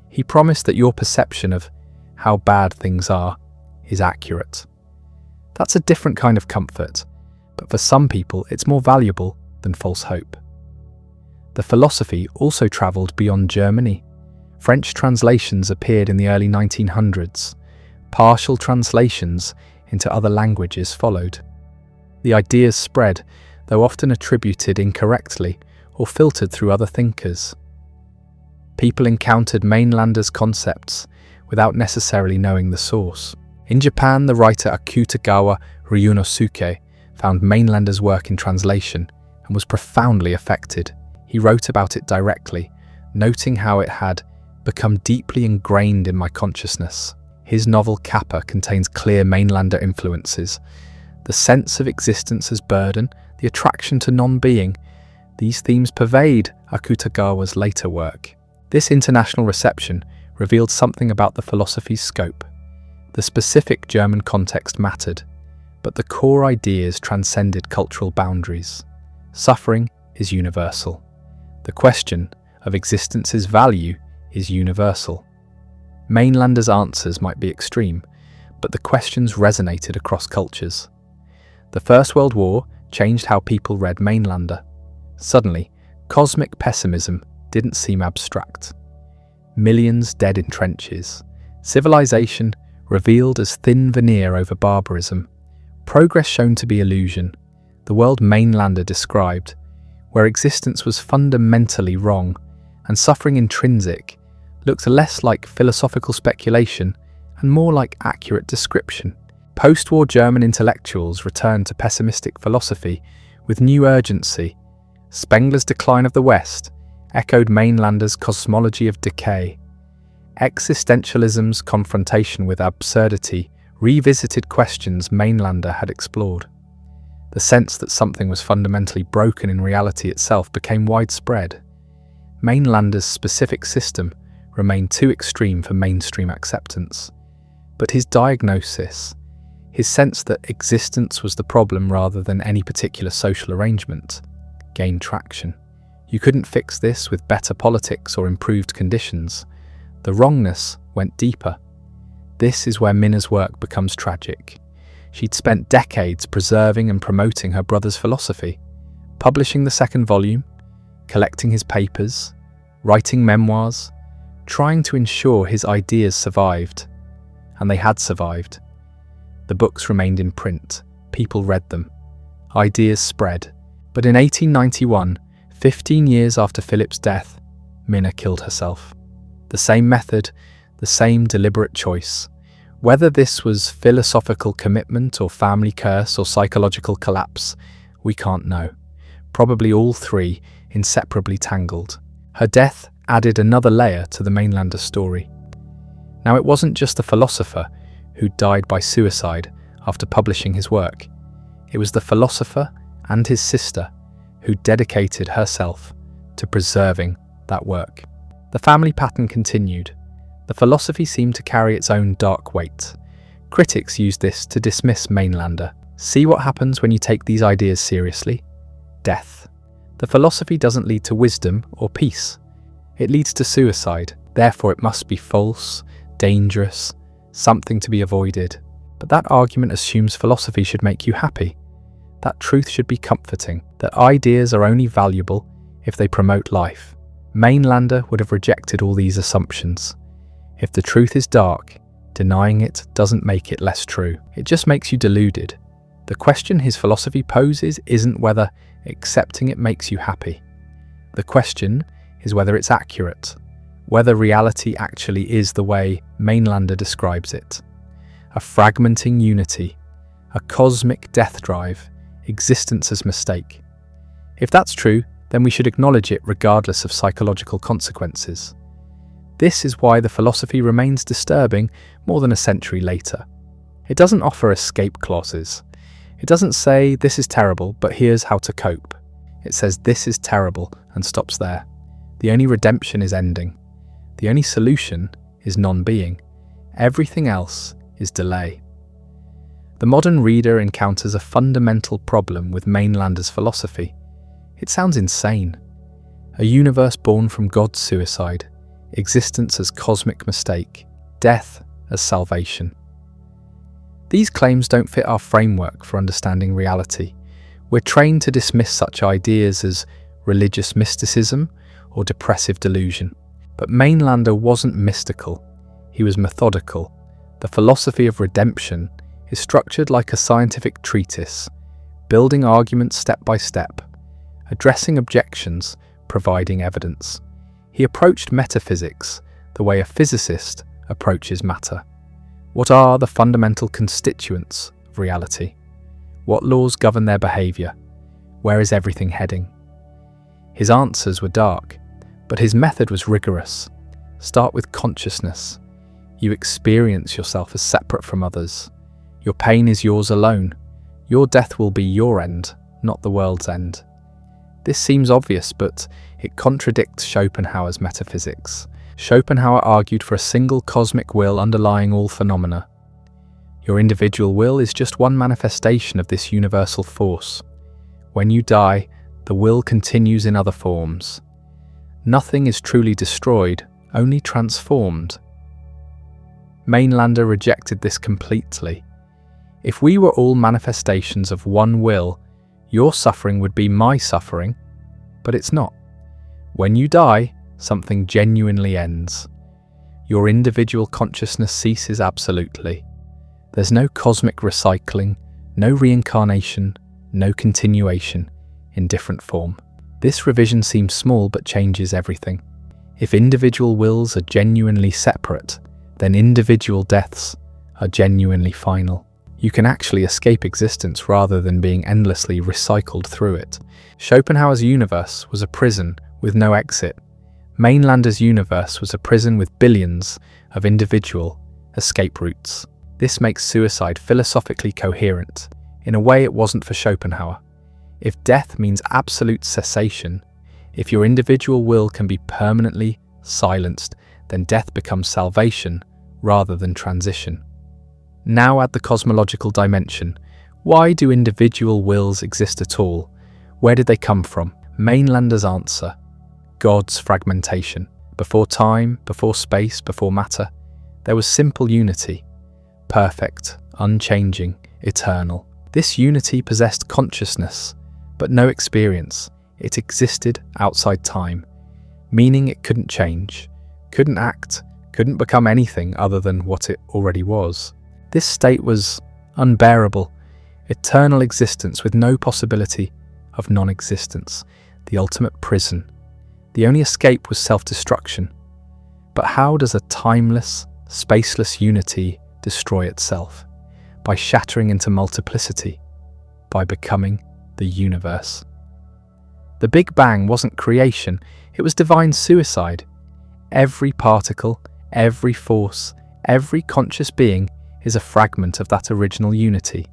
He promised that your perception of how bad things are is accurate. That's a different kind of comfort, but for some people it's more valuable than false hope. The philosophy also travelled beyond Germany. French translations appeared in the early 1900s. Partial translations into other languages followed. The ideas spread, though often attributed incorrectly or filtered through other thinkers. People encountered Mainlander's concepts without necessarily knowing the source. In Japan, the writer Akutagawa Ryunosuke found Mainlander's work in translation and was profoundly affected. He wrote about it directly, noting how it had become deeply ingrained in my consciousness. His novel Kappa contains clear Mainlander influences. The sense of existence as burden, the attraction to non-being, these themes pervade Akutagawa's later work. This international reception revealed something about the philosophy's scope. The specific German context mattered, but the core ideas transcended cultural boundaries. Suffering is universal. The question of existence's value is universal. Mainlander's answers might be extreme, but the questions resonated across cultures. The First World War changed how people read Mainlander. Suddenly, cosmic pessimism didn't seem abstract. Millions dead in trenches, civilization revealed as thin veneer over barbarism, progress shown to be illusion, the world Mainlander described, where existence was fundamentally wrong and suffering intrinsic, looked less like philosophical speculation and more like accurate description. Post-war German intellectuals returned to pessimistic philosophy with new urgency. Spengler's Decline of the West echoed Mainlander's cosmology of decay. Existentialism's confrontation with absurdity revisited questions Mainlander had explored. The sense that something was fundamentally broken in reality itself became widespread. Mainlander's specific system remained too extreme for mainstream acceptance. But his diagnosis, his sense that existence was the problem rather than any particular social arrangement, gained traction. You couldn't fix this with better politics or improved conditions. The wrongness went deeper. This is where Mina's work becomes tragic. She'd spent decades preserving and promoting her brother's philosophy, publishing the second volume, collecting his papers, writing memoirs, trying to ensure his ideas survived. And they had survived. The books remained in print, people read them, ideas spread. But in 1891, 15 years after Philipp's death, Mina killed herself. The same method, the same deliberate choice. Whether this was philosophical commitment or family curse or psychological collapse, we can't know. Probably all three, inseparably tangled. Her death added another layer to the Mainlander story. Now, it wasn't just the philosopher who died by suicide after publishing his work. It was the philosopher and his sister who dedicated herself to preserving that work. The family pattern continued. The philosophy seemed to carry its own dark weight. Critics used this to dismiss Mainlander. See what happens when you take these ideas seriously? Death. The philosophy doesn't lead to wisdom or peace. It leads to suicide. Therefore, it must be false, dangerous, something to be avoided. But that argument assumes philosophy should make you happy. That truth should be comforting, that ideas are only valuable if they promote life. Mainlander would have rejected all these assumptions. If the truth is dark, denying it doesn't make it less true. It just makes you deluded. The question his philosophy poses isn't whether accepting it makes you happy. The question is whether it's accurate, whether reality actually is the way Mainlander describes it. A fragmenting unity, a cosmic death drive, existence as mistake. If that's true, then we should acknowledge it regardless of psychological consequences. This is why the philosophy remains disturbing more than a century later. It doesn't offer escape clauses. It doesn't say, this is terrible, but here's how to cope. It says, this is terrible, and stops there. The only redemption is ending. The only solution is non-being. Everything else is delay. The modern reader encounters a fundamental problem with Mainlander's philosophy. It sounds insane. A universe born from God's suicide, existence as cosmic mistake, death as salvation. These claims don't fit our framework for understanding reality. We're trained to dismiss such ideas as religious mysticism or depressive delusion. But Mainlander wasn't mystical. He was methodical. The philosophy of redemption is structured like a scientific treatise, building arguments step by step, addressing objections, providing evidence. He approached metaphysics the way a physicist approaches matter. What are the fundamental constituents of reality? What laws govern their behaviour? Where is everything heading? His answers were dark, but his method was rigorous. Start with consciousness. You experience yourself as separate from others. Your pain is yours alone. Your death will be your end, not the world's end. This seems obvious, but it contradicts Schopenhauer's metaphysics. Schopenhauer argued for a single cosmic will underlying all phenomena. Your individual will is just one manifestation of this universal force. When you die, the will continues in other forms. Nothing is truly destroyed, only transformed. Mainlander rejected this completely. If we were all manifestations of one will, your suffering would be my suffering, but it's not. When you die, something genuinely ends. Your individual consciousness ceases absolutely. There's no cosmic recycling, no reincarnation, no continuation in different form. This revision seems small but changes everything. If individual wills are genuinely separate, then individual deaths are genuinely final. You can actually escape existence rather than being endlessly recycled through it. Schopenhauer's universe was a prison with no exit. Mainlander's universe was a prison with billions of individual escape routes. This makes suicide philosophically coherent, in a way it wasn't for Schopenhauer. If death means absolute cessation, if your individual will can be permanently silenced, then death becomes salvation rather than transition. Now add the cosmological dimension. Why do individual wills exist at all? Where did they come from? Mainlander's answer: God's fragmentation. Before time, before space, before matter, there was simple unity. Perfect, unchanging, eternal. This unity possessed consciousness, but no experience. It existed outside time, meaning it couldn't change, couldn't act, couldn't become anything other than what it already was. This state was unbearable, eternal existence with no possibility of non-existence, the ultimate prison. The only escape was self-destruction. But how does a timeless, spaceless unity destroy itself? By shattering into multiplicity, by becoming the universe. The Big Bang wasn't creation, it was divine suicide. Every particle, every force, every conscious being is a fragment of that original unity.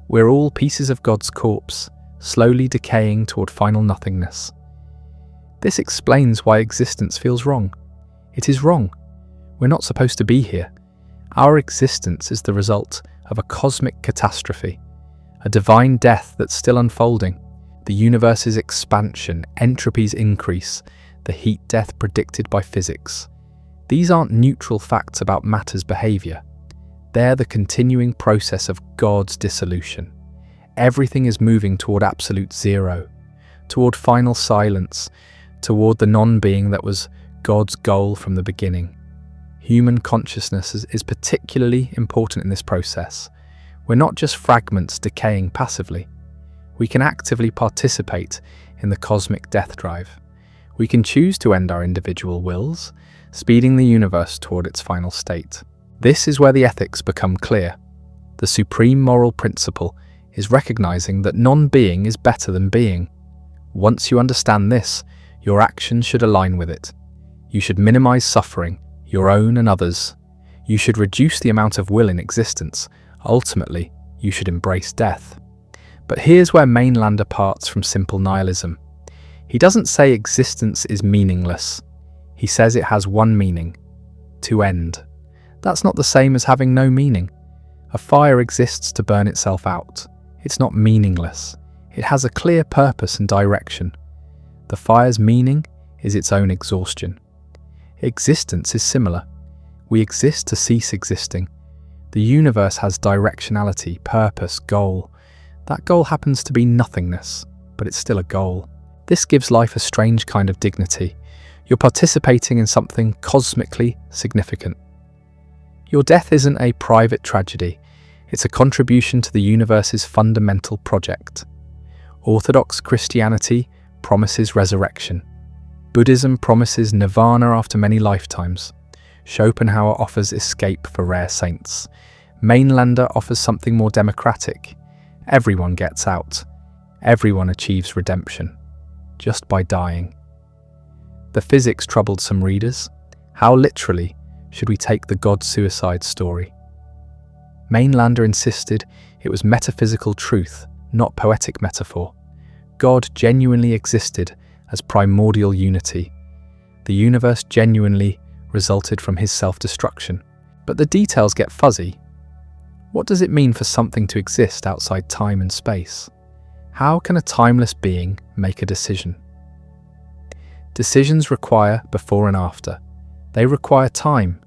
We're all pieces of God's corpse, slowly decaying toward final nothingness. This explains why existence feels wrong. It is wrong. We're not supposed to be here. Our existence is the result of a cosmic catastrophe, a divine death that's still unfolding. The universe's expansion, entropy's increase, the heat death predicted by physics. These aren't neutral facts about matter's behavior. They're the continuing process of God's dissolution. Everything is moving toward absolute zero, toward final silence, toward the non-being that was God's goal from the beginning. Human consciousness is particularly important in this process. We're not just fragments decaying passively. We can actively participate in the cosmic death drive. We can choose to end our individual wills, speeding the universe toward its final state. This is where the ethics become clear. The supreme moral principle is recognizing that non-being is better than being. Once you understand this, your actions should align with it. You should minimize suffering, your own and others. You should reduce the amount of will in existence. Ultimately, you should embrace death. But here's where Mainlander parts from simple nihilism. He doesn't say existence is meaningless. He says it has one meaning: to end. That's not the same as having no meaning. A fire exists to burn itself out. It's not meaningless. It has a clear purpose and direction. The fire's meaning is its own exhaustion. Existence is similar. We exist to cease existing. The universe has directionality, purpose, goal. That goal happens to be nothingness, but it's still a goal. This gives life a strange kind of dignity. You're participating in something cosmically significant. Your death isn't a private tragedy. It's a contribution to the universe's fundamental project. Orthodox Christianity promises resurrection. Buddhism promises nirvana after many lifetimes. Schopenhauer offers escape for rare saints. Mainlander offers something more democratic. Everyone gets out. Everyone achieves redemption, just by dying. The physics troubled some readers. How literally should we take the God-suicide story? Mainlander insisted it was metaphysical truth, not poetic metaphor. God genuinely existed as primordial unity. The universe genuinely resulted from his self-destruction. But the details get fuzzy. What does it mean for something to exist outside time and space? How can a timeless being make a decision? Decisions require before and after. They require time.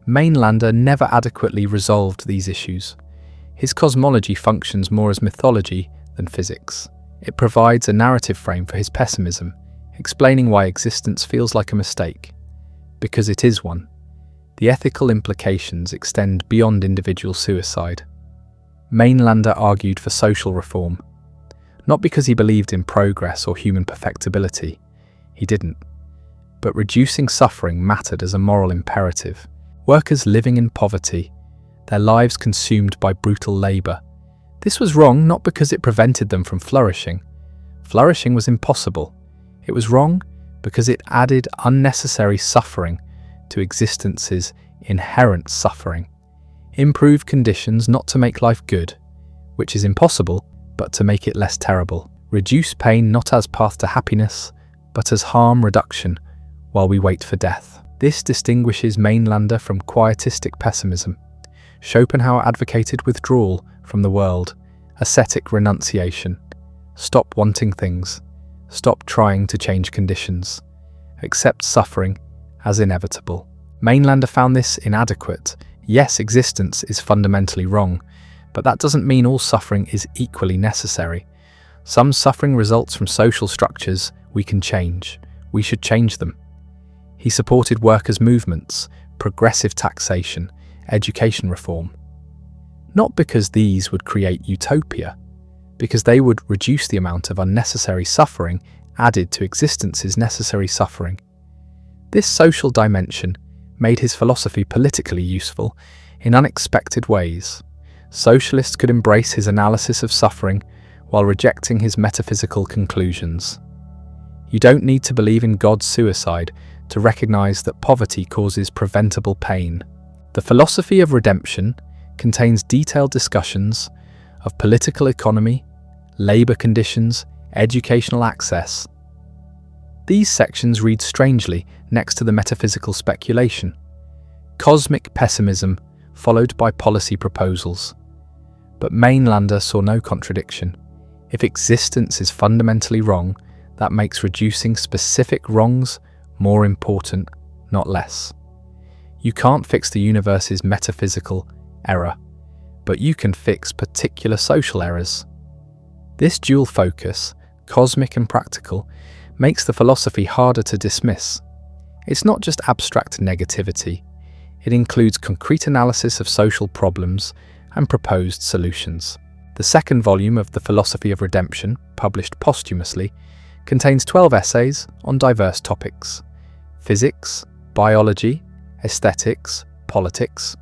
Mainlander never adequately resolved these issues. His cosmology functions more as mythology than physics. It provides a narrative frame for his pessimism, explaining why existence feels like a mistake. Because it is one. The ethical implications extend beyond individual suicide. Mainlander argued for social reform. Not because he believed in progress or human perfectibility. He didn't. But reducing suffering mattered as a moral imperative. Workers living in poverty, their lives consumed by brutal labour. This was wrong not because it prevented them from flourishing. Flourishing was impossible. It was wrong because it added unnecessary suffering to existence's inherent suffering. Improve conditions not to make life good, which is impossible, but to make it less terrible. Reduce pain not as path to happiness, but as harm reduction while we wait for death. This distinguishes Mainlander from quietistic pessimism. Schopenhauer advocated withdrawal from the world, ascetic renunciation. Stop wanting things. Stop trying to change conditions. Accept suffering as inevitable. Mainlander found this inadequate. Yes, existence is fundamentally wrong, but that doesn't mean all suffering is equally necessary. Some suffering results from social structures we can change. We should change them. He supported workers' movements, progressive taxation, education reform. Not because these would create utopia, because they would reduce the amount of unnecessary suffering added to existence's necessary suffering. This social dimension made his philosophy politically useful in unexpected ways. Socialists could embrace his analysis of suffering while rejecting his metaphysical conclusions. You don't need to believe in God's suicide to recognize that poverty causes preventable pain. The philosophy of redemption contains detailed discussions of political economy, labor conditions, educational access. These sections read strangely next to the metaphysical speculation. Cosmic pessimism followed by policy proposals. But Mainlander saw no contradiction. If existence is fundamentally wrong, that makes reducing specific wrongs more important, not less. You can't fix the universe's metaphysical error, but you can fix particular social errors. This dual focus, cosmic and practical, makes the philosophy harder to dismiss. It's not just abstract negativity. It includes concrete analysis of social problems and proposed solutions. The second volume of The Philosophy of Redemption, published posthumously, contains 12 essays on diverse topics: physics, biology, aesthetics, politics.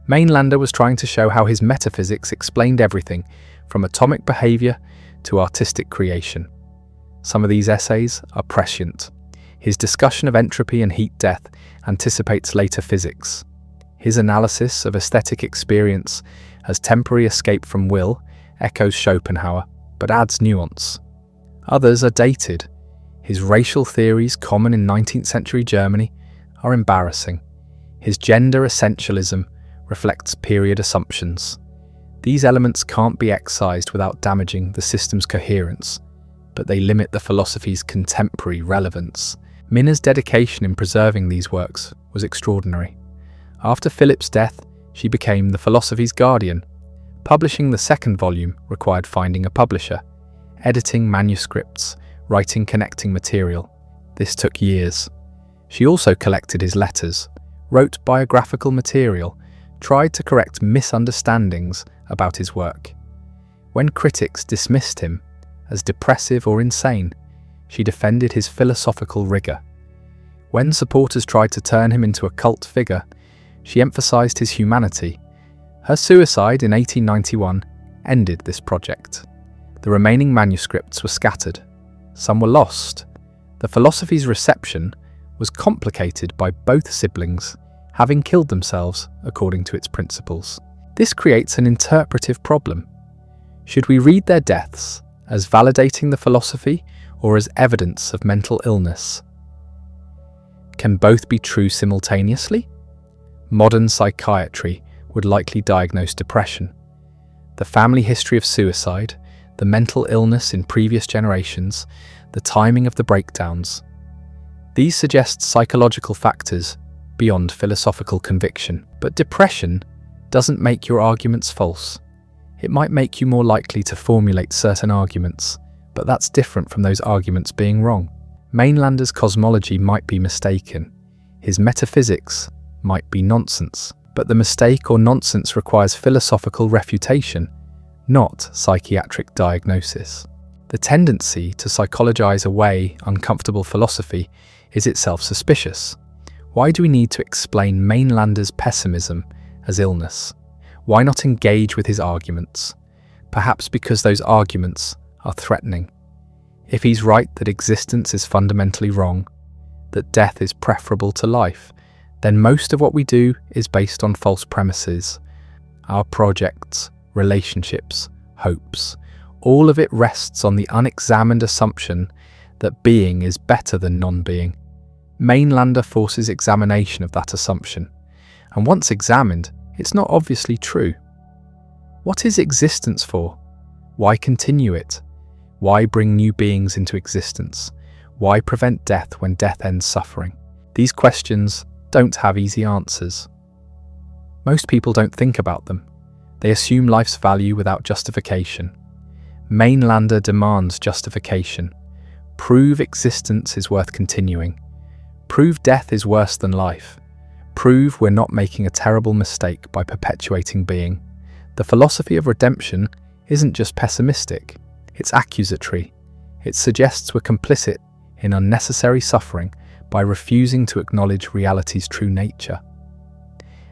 Mainlander was trying to show how his metaphysics explained everything from atomic behavior to artistic creation. Some of these essays are prescient. His discussion of entropy and heat death anticipates later physics. His analysis of aesthetic experience as temporary escape from will echoes Schopenhauer, but adds nuance. Others are dated. His racial theories, common in 19th century Germany, are embarrassing. His gender essentialism reflects period assumptions. These elements can't be excised without damaging the system's coherence, but they limit the philosophy's contemporary relevance. Mina's dedication in preserving these works was extraordinary. After Philipp's death, she became the philosophy's guardian. Publishing the second volume required finding a publisher, editing manuscripts, writing connecting material. This took years. She also collected his letters, wrote biographical material, tried to correct misunderstandings about his work. When critics dismissed him as depressive or insane, she defended his philosophical rigor. When supporters tried to turn him into a cult figure, she emphasized his humanity. Her suicide in 1891 ended this project. The remaining manuscripts were scattered. Some were lost. The philosophy's reception was complicated by both siblings having killed themselves according to its principles. This creates an interpretive problem. Should we read their deaths as validating the philosophy or as evidence of mental illness? Can both be true simultaneously? Modern psychiatry would likely diagnose depression. The family history of suicide, the mental illness in previous generations, the timing of the breakdowns. These suggest psychological factors beyond philosophical conviction. But depression doesn't make your arguments false. It might make you more likely to formulate certain arguments, but that's different from those arguments being wrong. Mainlander's cosmology might be mistaken. His metaphysics might be nonsense, but the mistake or nonsense requires philosophical refutation, not psychiatric diagnosis. The tendency to psychologize away uncomfortable philosophy is itself suspicious. Why do we need to explain Mainlander's pessimism as illness? Why not engage with his arguments? Perhaps because those arguments are threatening. If he's right that existence is fundamentally wrong, that death is preferable to life, then most of what we do is based on false premises. Our projects, relationships, hopes, all of it rests on the unexamined assumption that being is better than non-being. Mainlander forces examination of that assumption, and once examined, it's not obviously true. What is existence for? Why continue it? Why bring new beings into existence? Why prevent death when death ends suffering? These questions don't have easy answers. Most people don't think about them. They assume life's value without justification. Mainlander demands justification. Prove existence is worth continuing. Prove death is worse than life. Prove we're not making a terrible mistake by perpetuating being. The philosophy of redemption isn't just pessimistic, it's accusatory. It suggests we're complicit in unnecessary suffering by refusing to acknowledge reality's true nature.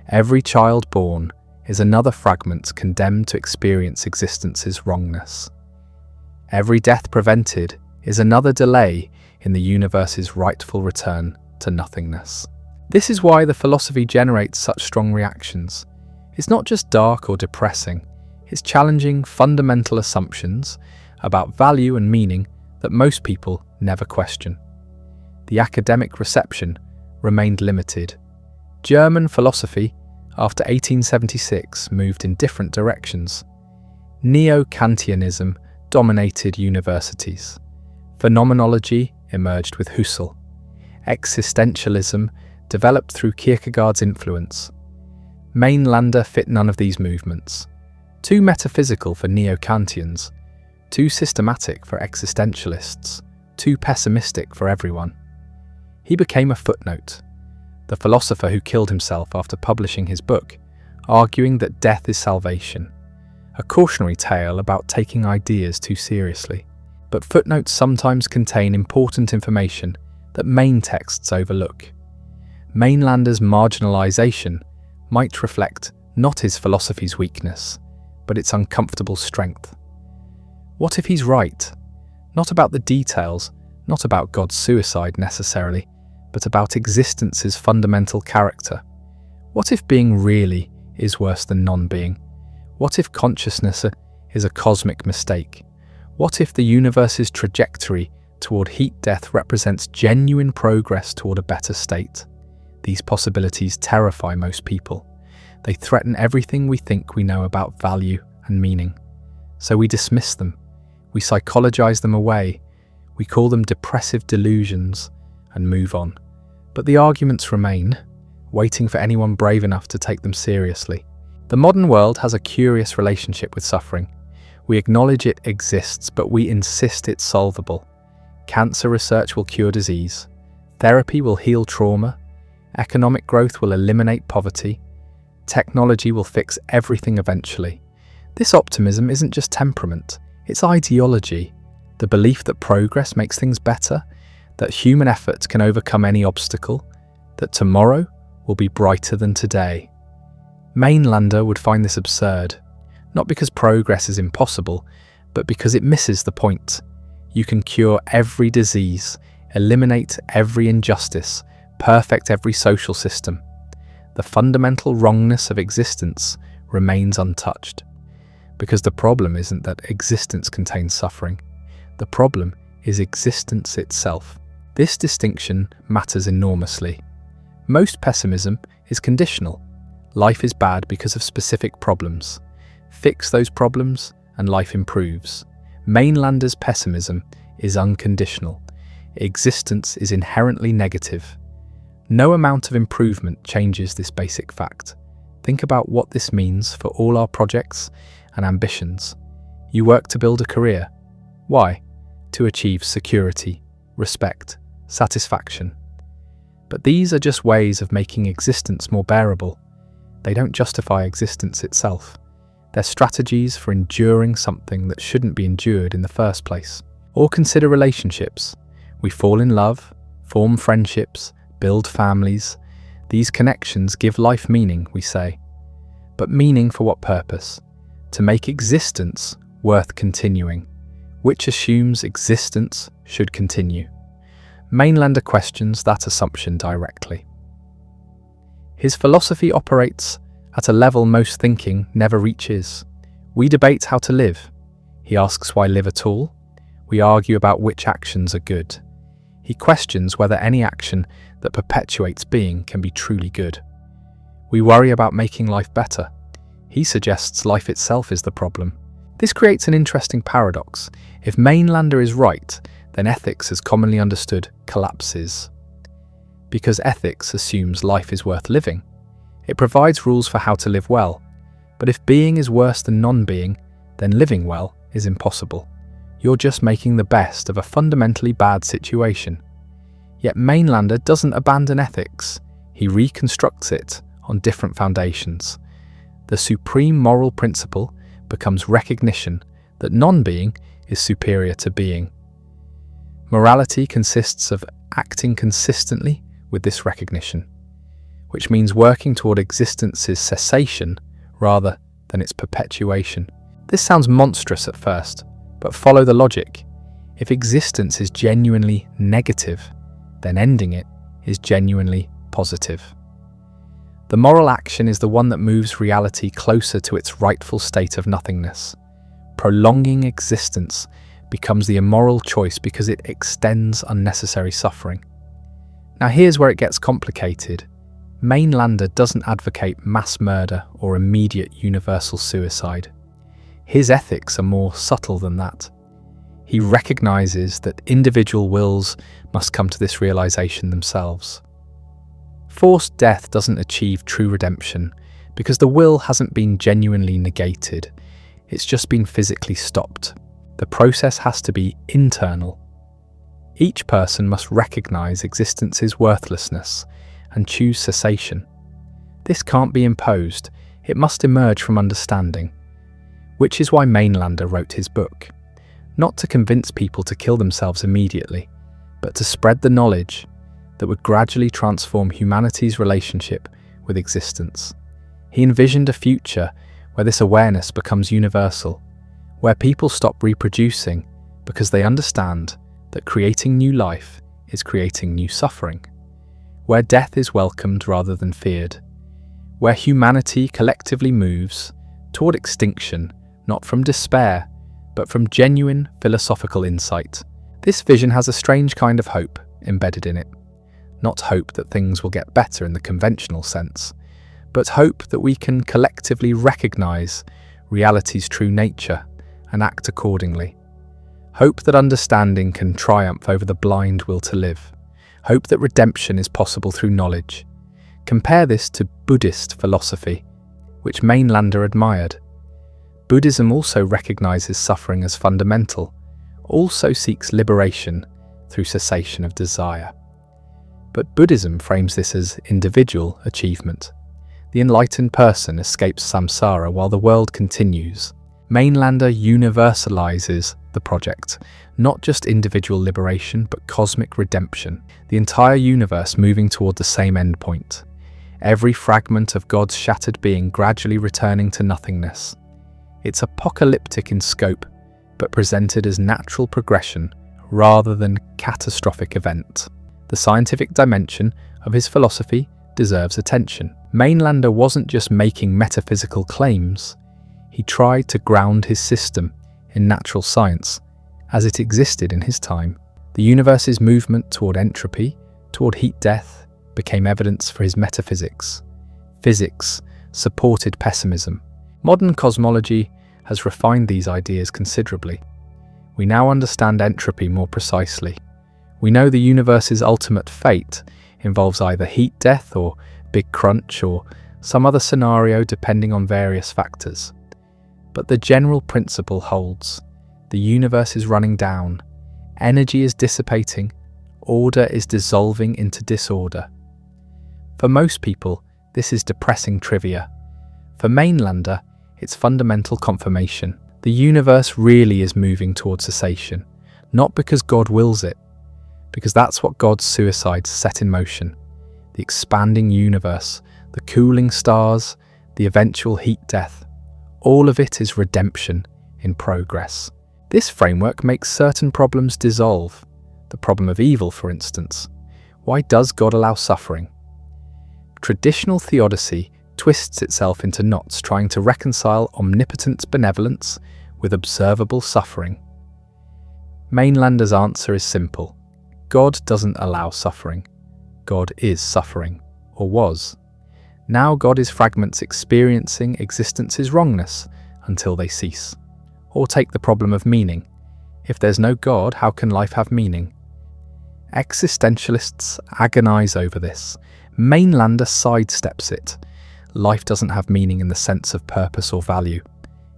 Every child born is another fragment condemned to experience existence's wrongness. Every death prevented is another delay in the universe's rightful return to nothingness. This is why the philosophy generates such strong reactions. It's not just dark or depressing, it's challenging fundamental assumptions about value and meaning that most people never question. The academic reception remained limited. German philosophy, after 1876, moved in different directions. Neo-Kantianism dominated universities. Phenomenology emerged with Husserl. Existentialism developed through Kierkegaard's influence. Mainlander fit none of these movements. Too metaphysical for neo-Kantians, too systematic for existentialists, too pessimistic for everyone. He became a footnote, the philosopher who killed himself after publishing his book, arguing that death is salvation, a cautionary tale about taking ideas too seriously. But footnotes sometimes contain important information that main texts overlook. Mainlander's marginalization might reflect not his philosophy's weakness, but its uncomfortable strength. What if he's right? Not about the details, not about God's suicide necessarily, but about existence's fundamental character. What if being really is worse than non-being? What if consciousness is a cosmic mistake? What if the universe's trajectory toward heat death represents genuine progress toward a better state? These possibilities terrify most people. They threaten everything we think we know about value and meaning. So we dismiss them. We psychologize them away. We call them depressive delusions and move on. But the arguments remain, waiting for anyone brave enough to take them seriously. The modern world has a curious relationship with suffering. We acknowledge it exists, but we insist it's solvable. Cancer research will cure disease. Therapy will heal trauma. Economic growth will eliminate poverty. Technology will fix everything eventually. This optimism isn't just temperament, it's ideology. The belief that progress makes things better, that human effort can overcome any obstacle, that tomorrow will be brighter than today. Mainlander would find this absurd, not because progress is impossible, but because it misses the point. You can cure every disease, eliminate every injustice, perfect every social system. The fundamental wrongness of existence remains untouched. Because the problem isn't that existence contains suffering. The problem is existence itself. This distinction matters enormously. Most pessimism is conditional. Life is bad because of specific problems. Fix those problems and life improves. Mainlander's pessimism is unconditional. Existence is inherently negative. No amount of improvement changes this basic fact. Think about what this means for all our projects and ambitions. You work to build a career. Why? To achieve security, respect, satisfaction. But these are just ways of making existence more bearable. They don't justify existence itself. They're strategies for enduring something that shouldn't be endured in the first place. Or consider relationships. We fall in love, form friendships, build families. These connections give life meaning, we say. But meaning for what purpose? To make existence worth continuing, which assumes existence should continue. Mainlander questions that assumption directly. His philosophy operates at a level most thinking never reaches. We debate how to live. He asks why live at all. We argue about which actions are good. He questions whether any action that perpetuates being can be truly good. We worry about making life better. He suggests life itself is the problem. This creates an interesting paradox. If Mainlander is right, then ethics as commonly understood collapses. Because ethics assumes life is worth living. It provides rules for how to live well. But if being is worse than non-being, then living well is impossible. You're just making the best of a fundamentally bad situation. Yet Mainlander doesn't abandon ethics. He reconstructs it on different foundations. The supreme moral principle becomes recognition that non-being is superior to being. Morality consists of acting consistently with this recognition, which means working toward existence's cessation rather than its perpetuation. This sounds monstrous at first, but follow the logic. If existence is genuinely negative, then ending it is genuinely positive. The moral action is the one that moves reality closer to its rightful state of nothingness. Prolonging existence becomes the immoral choice because it extends unnecessary suffering. Now here's where it gets complicated. Mainlander doesn't advocate mass murder or immediate universal suicide. His ethics are more subtle than that. He recognizes that individual wills must come to this realization themselves. Forced death doesn't achieve true redemption because the will hasn't been genuinely negated. It's just been physically stopped. The process has to be internal. Each person must recognize existence's worthlessness and choose cessation. This can't be imposed. It must emerge from understanding. Which is why Mainlander wrote his book. Not to convince people to kill themselves immediately, but to spread the knowledge that would gradually transform humanity's relationship with existence. He envisioned a future where this awareness becomes universal, where people stop reproducing because they understand that creating new life is creating new suffering, where death is welcomed rather than feared, where humanity collectively moves toward extinction, not from despair, but from genuine philosophical insight. This vision has a strange kind of hope embedded in it. Not hope that things will get better in the conventional sense, but hope that we can collectively recognize reality's true nature and act accordingly. Hope that understanding can triumph over the blind will to live. Hope that redemption is possible through knowledge. Compare this to Buddhist philosophy, which Mainlander admired. Buddhism also recognizes suffering as fundamental, also seeks liberation through cessation of desire. But Buddhism frames this as individual achievement. The enlightened person escapes samsara while the world continues. Mainlander universalizes the project, not just individual liberation, but cosmic redemption, the entire universe moving toward the same endpoint. Every fragment of God's shattered being gradually returning to nothingness. It's apocalyptic in scope, but presented as natural progression rather than catastrophic event. The scientific dimension of his philosophy deserves attention. Mainlander wasn't just making metaphysical claims. He tried to ground his system in natural science as it existed in his time. The universe's movement toward entropy, toward heat death, became evidence for his metaphysics. Physics supported pessimism. Modern cosmology has refined these ideas considerably. We now understand entropy more precisely. We know the universe's ultimate fate involves either heat death or Big Crunch or some other scenario depending on various factors. But the general principle holds. The universe is running down, energy is dissipating, order is dissolving into disorder. For most people, this is depressing trivia. For Mainlander, it's fundamental confirmation. The universe really is moving towards cessation, not because God wills it, because that's what God's suicide set in motion. The expanding universe, the cooling stars, the eventual heat death. All of it is redemption in progress. This framework makes certain problems dissolve. The problem of evil, for instance. Why does God allow suffering? Traditional theodicy twists itself into knots trying to reconcile omnipotent benevolence with observable suffering. Mainlander's answer is simple. God doesn't allow suffering. God is suffering, or was. Now God is fragments experiencing existence's wrongness until they cease. Or take the problem of meaning. If there's no God, how can life have meaning? Existentialists agonize over this. Mainlander sidesteps it. Life doesn't have meaning in the sense of purpose or value.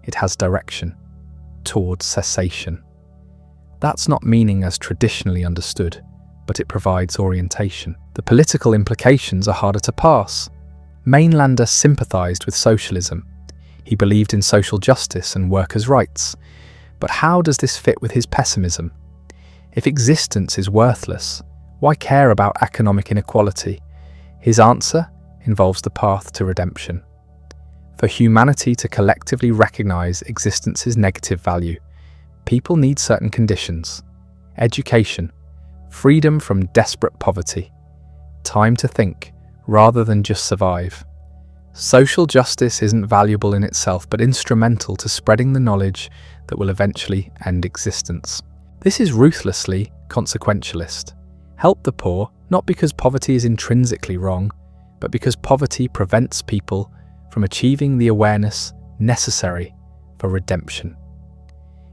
It has direction, towards cessation. That's not meaning as traditionally understood, but it provides orientation. The political implications are harder to parse. Mainlander sympathized with socialism. He believed in social justice and workers' rights. But how does this fit with his pessimism? If existence is worthless, why care about economic inequality? His answer involves the path to redemption. For humanity to collectively recognize existence's negative value, people need certain conditions: education, freedom from desperate poverty, time to think rather than just survive. Social justice isn't valuable in itself, but instrumental to spreading the knowledge that will eventually end existence. This is ruthlessly consequentialist. Help the poor, not because poverty is intrinsically wrong, but because poverty prevents people from achieving the awareness necessary for redemption.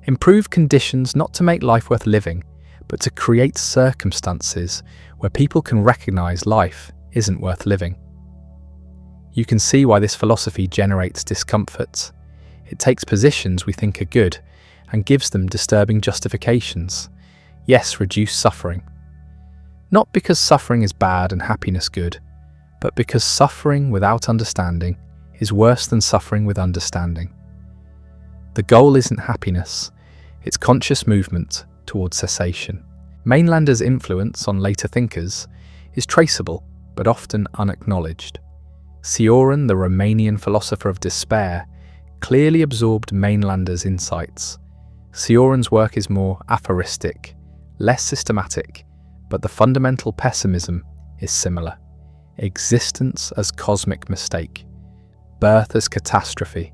Improve conditions not to make life worth living, but to create circumstances where people can recognize life isn't worth living. You can see why this philosophy generates discomfort. It takes positions we think are good and gives them disturbing justifications. Yes, reduce suffering. Not because suffering is bad and happiness good, but because suffering without understanding is worse than suffering with understanding. The goal isn't happiness, it's conscious movement towards cessation. Mainlander's influence on later thinkers is traceable, but often unacknowledged. Sioran, the Romanian philosopher of despair, clearly absorbed Mainlander's insights. Sioran's work is more aphoristic, less systematic, but the fundamental pessimism is similar. Existence as cosmic mistake, birth as catastrophe,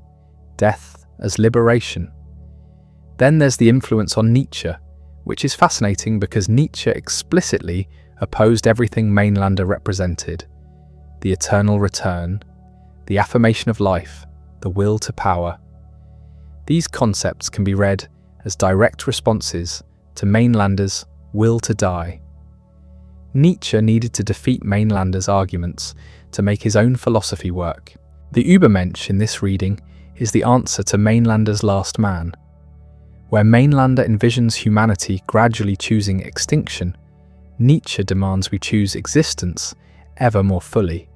death as liberation. Then there's the influence on Nietzsche, which is fascinating because Nietzsche explicitly opposed everything Mainlander represented: the eternal return, the affirmation of life, the will to power. These concepts can be read as direct responses to Mainlander's will to die. Nietzsche needed to defeat Mainlander's arguments to make his own philosophy work. The Übermensch in this reading is the answer to Mainlander's Last Man. Where Mainlander envisions humanity gradually choosing extinction, Nietzsche demands we choose existence ever more fully.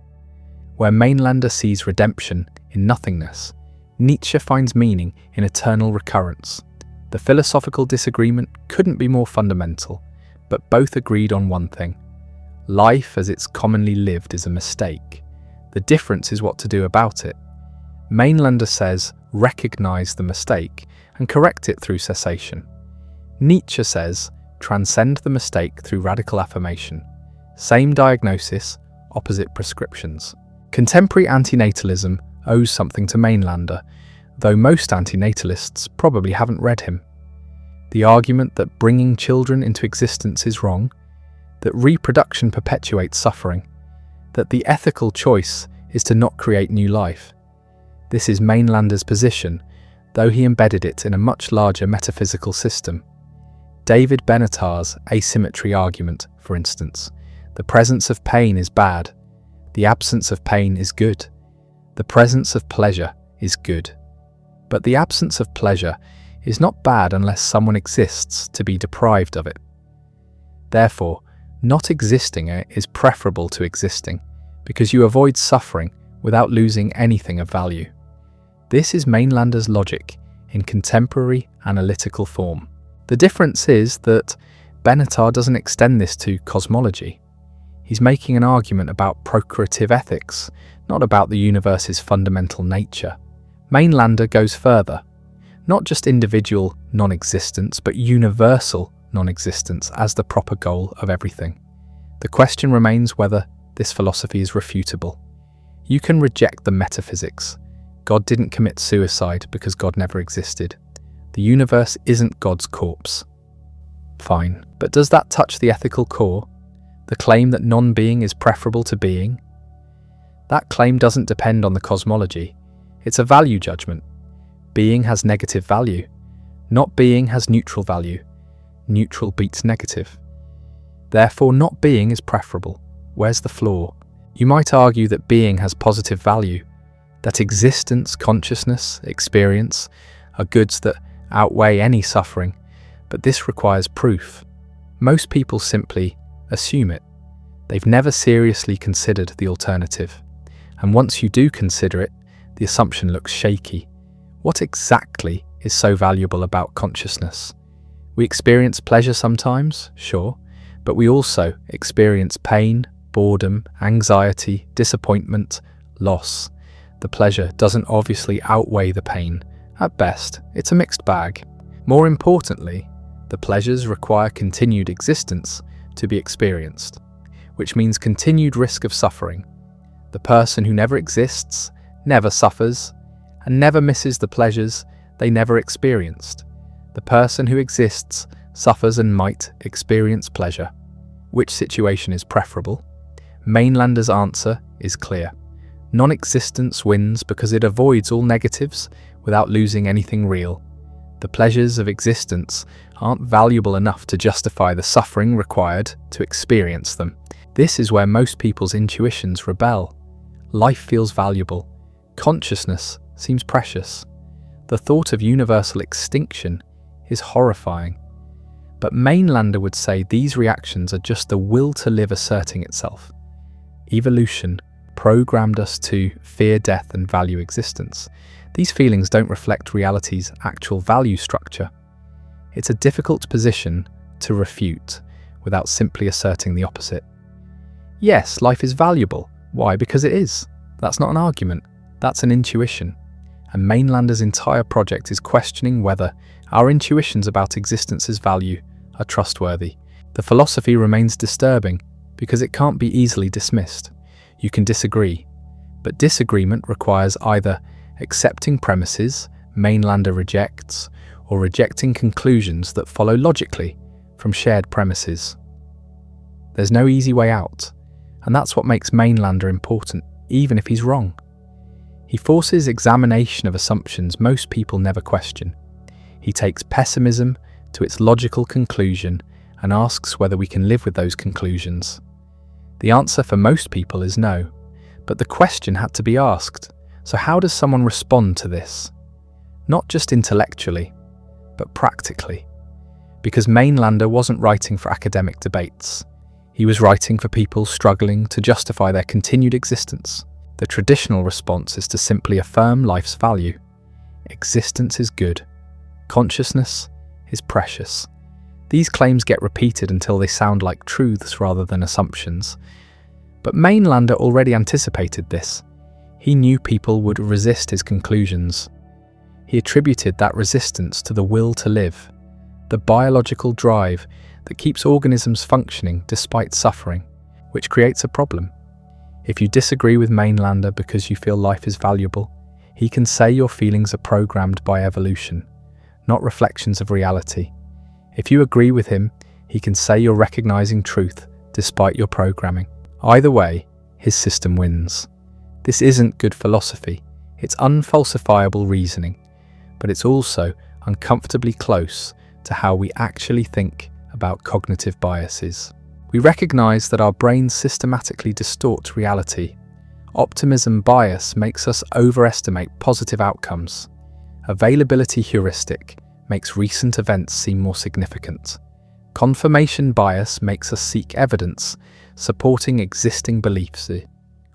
Where Mainlander sees redemption in nothingness, Nietzsche finds meaning in eternal recurrence. The philosophical disagreement couldn't be more fundamental, but both agreed on one thing: life as it's commonly lived is a mistake. The difference is what to do about it. Mainlander says, recognize the mistake and correct it through cessation. Nietzsche says, transcend the mistake through radical affirmation. Same diagnosis, opposite prescriptions. Contemporary antinatalism owes something to Mainlander, though most antinatalists probably haven't read him. The argument that bringing children into existence is wrong, that reproduction perpetuates suffering, that the ethical choice is to not create new life. This is Mainlander's position, though he embedded it in a much larger metaphysical system. David Benatar's asymmetry argument, for instance: the presence of pain is bad, the absence of pain is good, the presence of pleasure is good. But the absence of pleasure is not bad unless someone exists to be deprived of it. Therefore, not existing is preferable to existing, because you avoid suffering without losing anything of value. This is Mainlander's logic in contemporary analytical form. The difference is that Benatar doesn't extend this to cosmology. He's making an argument about procreative ethics, not about the universe's fundamental nature. Mainlander goes further. Not just individual non-existence, but universal non-existence as the proper goal of everything. The question remains whether this philosophy is refutable. You can reject the metaphysics. God didn't commit suicide because God never existed. The universe isn't God's corpse. Fine, but does that touch the ethical core? The claim that non-being is preferable to being? That claim doesn't depend on the cosmology. It's a value judgment. Being has negative value. Not being has neutral value. Neutral beats negative. Therefore, not being is preferable. Where's the flaw? You might argue that being has positive value, that existence, consciousness, experience are goods that outweigh any suffering, but this requires proof. Most people simply assume it. They've never seriously considered the alternative. And once you do consider it, the assumption looks shaky. What exactly is so valuable about consciousness? We experience pleasure sometimes, sure, but we also experience pain, boredom, anxiety, disappointment, loss. The pleasure doesn't obviously outweigh the pain. At best, it's a mixed bag. More importantly, the pleasures require continued existence to be experienced, which means continued risk of suffering. The person who never exists never suffers and never misses the pleasures they never experienced. The person who exists suffers and might experience pleasure. Which situation is preferable? Mainlander's answer is clear. Non-existence wins because it avoids all negatives without losing anything real. The pleasures of existence aren't valuable enough to justify the suffering required to experience them. This is where most people's intuitions rebel. Life feels valuable. Consciousness seems precious. The thought of universal extinction is horrifying. But Mainlander would say these reactions are just the will to live asserting itself. Evolution programmed us to fear death and value existence. These feelings don't reflect reality's actual value structure. It's a difficult position to refute without simply asserting the opposite. Yes, life is valuable. Why? Because it is. That's not an argument, that's an intuition. And Mainlander's entire project is questioning whether our intuitions about existence's value are trustworthy. The philosophy remains disturbing because it can't be easily dismissed. You can disagree, but disagreement requires either accepting premises Mainlander rejects or rejecting conclusions that follow logically from shared premises. There's no easy way out, and that's what makes Mainlander important, even if he's wrong. He forces examination of assumptions most people never question. He takes pessimism to its logical conclusion and asks whether we can live with those conclusions. The answer for most people is no, but the question had to be asked. So how does someone respond to this? Not just intellectually, but practically. Because Mainlander wasn't writing for academic debates. He was writing for people struggling to justify their continued existence. The traditional response is to simply affirm life's value. Existence is good. Consciousness is precious. These claims get repeated until they sound like truths rather than assumptions. But Mainlander already anticipated this. He knew people would resist his conclusions. He attributed that resistance to the will to live, the biological drive that keeps organisms functioning despite suffering, which creates a problem. If you disagree with Mainlander because you feel life is valuable, he can say your feelings are programmed by evolution, not reflections of reality. If you agree with him, he can say you're recognizing truth despite your programming. Either way, his system wins. This isn't good philosophy. It's unfalsifiable reasoning, but it's also uncomfortably close to how we actually think about cognitive biases. We recognize that our brains systematically distort reality. Optimism bias makes us overestimate positive outcomes. Availability heuristic makes recent events seem more significant. Confirmation bias makes us seek evidence supporting existing beliefs.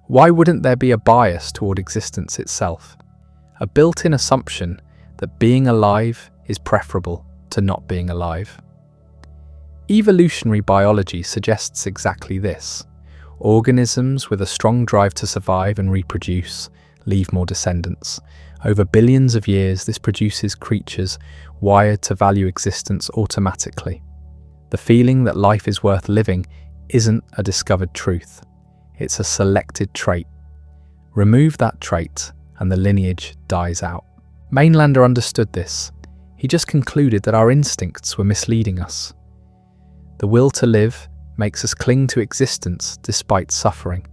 Why wouldn't there be a bias toward existence itself? A built-in assumption that being alive is preferable to not being alive. Evolutionary biology suggests exactly this. Organisms with a strong drive to survive and reproduce leave more descendants. Over billions of years, this produces creatures wired to value existence automatically. The feeling that life is worth living isn't a discovered truth. It's a selected trait. Remove that trait and the lineage dies out. Mainlander understood this. He just concluded that our instincts were misleading us. The will to live makes us cling to existence despite suffering.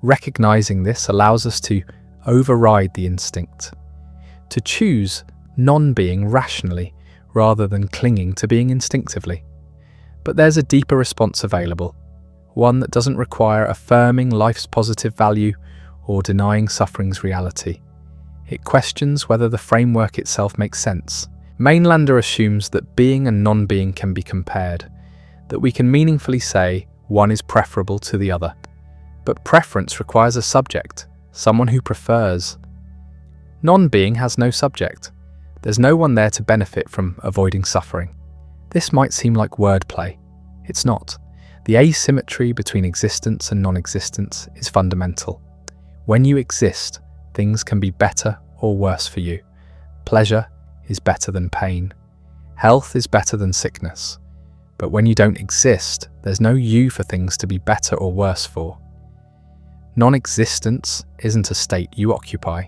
Recognizing this allows us to override the instinct, to choose non-being rationally rather than clinging to being instinctively. But there's a deeper response available, one that doesn't require affirming life's positive value or denying suffering's reality. It questions whether the framework itself makes sense. Mainlander assumes that being and non-being can be compared, that we can meaningfully say one is preferable to the other. But preference requires a subject, someone who prefers. Non-being has no subject. There's no one there to benefit from avoiding suffering. This might seem like wordplay. It's not. The asymmetry between existence and non-existence is fundamental. When you exist, things can be better or worse for you. Pleasure is better than pain. Health is better than sickness. But when you don't exist, there's no you for things to be better or worse for. Non-existence isn't a state you occupy.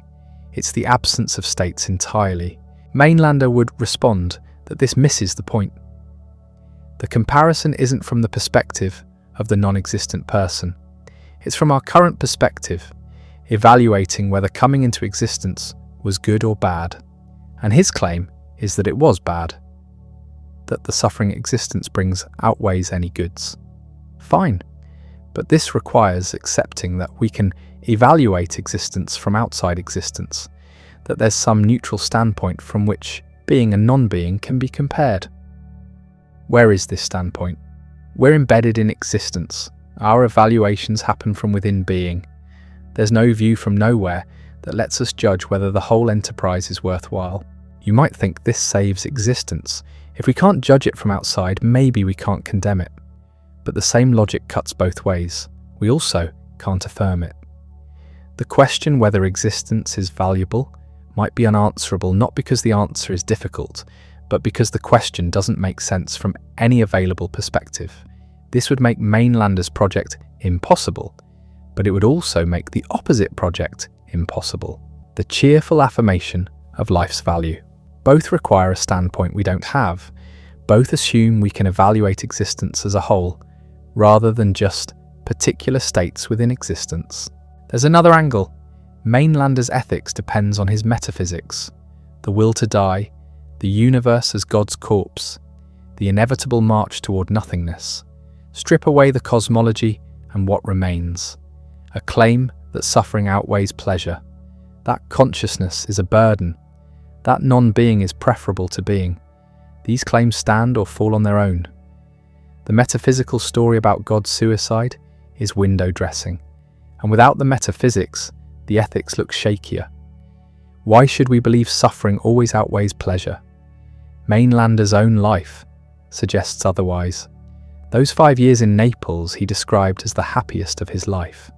It's the absence of states entirely. Mainlander would respond that this misses the point. The comparison isn't from the perspective of the non-existent person. It's from our current perspective, evaluating whether coming into existence was good or bad. And his claim is that it was bad, that the suffering existence brings outweighs any goods. Fine, but this requires accepting that we can evaluate existence from outside existence, that there's some neutral standpoint from which being and non-being can be compared. Where is this standpoint? We're embedded in existence. Our evaluations happen from within being. There's no view from nowhere that lets us judge whether the whole enterprise is worthwhile. You might think this saves existence. If we can't judge it from outside, maybe we can't condemn it. But the same logic cuts both ways. We also can't affirm it. The question whether existence is valuable might be unanswerable not because the answer is difficult, but because the question doesn't make sense from any available perspective. This would make Mainlander's project impossible, but it would also make the opposite project impossible: the cheerful affirmation of life's value. Both require a standpoint we don't have. Both assume we can evaluate existence as a whole, rather than just particular states within existence. There's another angle. Mainlander's ethics depends on his metaphysics: the will to die, the universe as God's corpse, the inevitable march toward nothingness. Strip away the cosmology and what remains? A claim that suffering outweighs pleasure. That consciousness is a burden. That non-being is preferable to being. These claims stand or fall on their own. The metaphysical story about God's suicide is window dressing, and without the metaphysics, the ethics look shakier. Why should we believe suffering always outweighs pleasure? Mainlander's own life suggests otherwise. Those 5 years in Naples he described as the happiest of his life.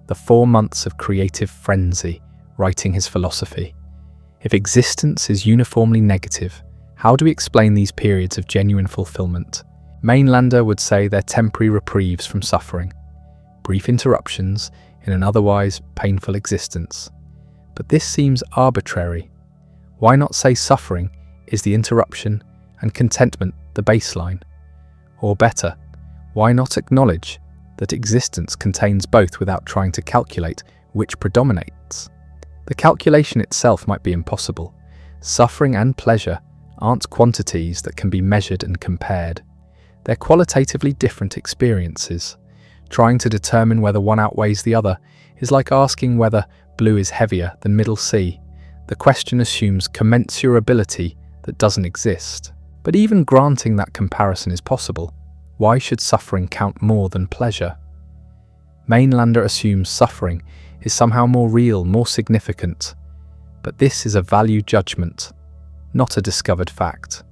The 4 months of creative frenzy, writing his philosophy. If existence is uniformly negative, how do we explain these periods of genuine fulfillment? Mainlander would say they're temporary reprieves from suffering, brief interruptions in an otherwise painful existence. But this seems arbitrary. Why not say suffering is the interruption and contentment the baseline? Or better, why not acknowledge that existence contains both without trying to calculate which predominates? The calculation itself might be impossible. Suffering and pleasure aren't quantities that can be measured and compared. They're qualitatively different experiences. Trying to determine whether one outweighs the other is like asking whether blue is heavier than middle C. The question assumes commensurability that doesn't exist. But even granting that comparison is possible, why should suffering count more than pleasure? Mainlander assumes suffering is somehow more real, more significant. But this is a value judgment, not a discovered fact.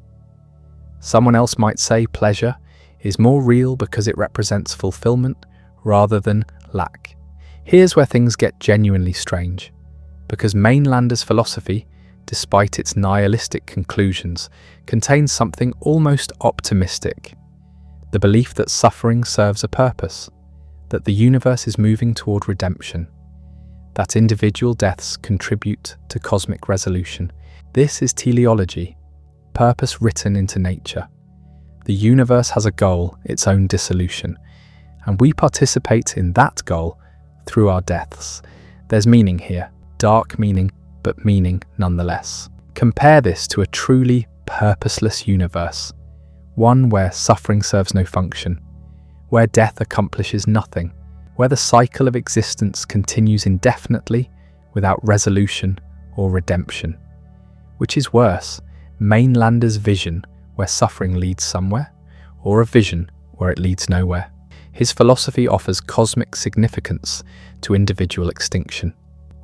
Someone else might say pleasure is more real because it represents fulfillment rather than lack. Here's where things get genuinely strange, because Mainlander's philosophy, despite its nihilistic conclusions, contains something almost optimistic: the belief that suffering serves a purpose, that the universe is moving toward redemption, that individual deaths contribute to cosmic resolution. This is teleology, purpose written into nature. The universe has a goal, its own dissolution, and we participate in that goal through our deaths. There's meaning here, dark meaning, but meaning nonetheless. Compare this to a truly purposeless universe, one where suffering serves no function, where death accomplishes nothing, where the cycle of existence continues indefinitely without resolution or redemption. Which is worse, Mainlander's vision where suffering leads somewhere, or a vision where it leads nowhere? His philosophy offers cosmic significance to individual extinction.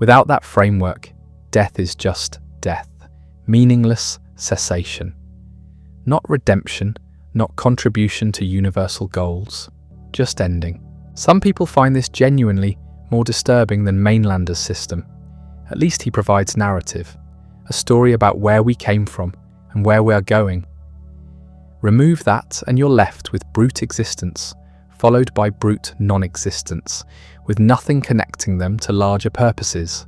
Without that framework, death is just death, meaningless cessation. Not redemption, not contribution to universal goals, just ending. Some people find this genuinely more disturbing than Mainlander's system. At least he provides narrative, a story about where we came from and where we are going. Remove that and you're left with brute existence, followed by brute non-existence, with nothing connecting them to larger purposes.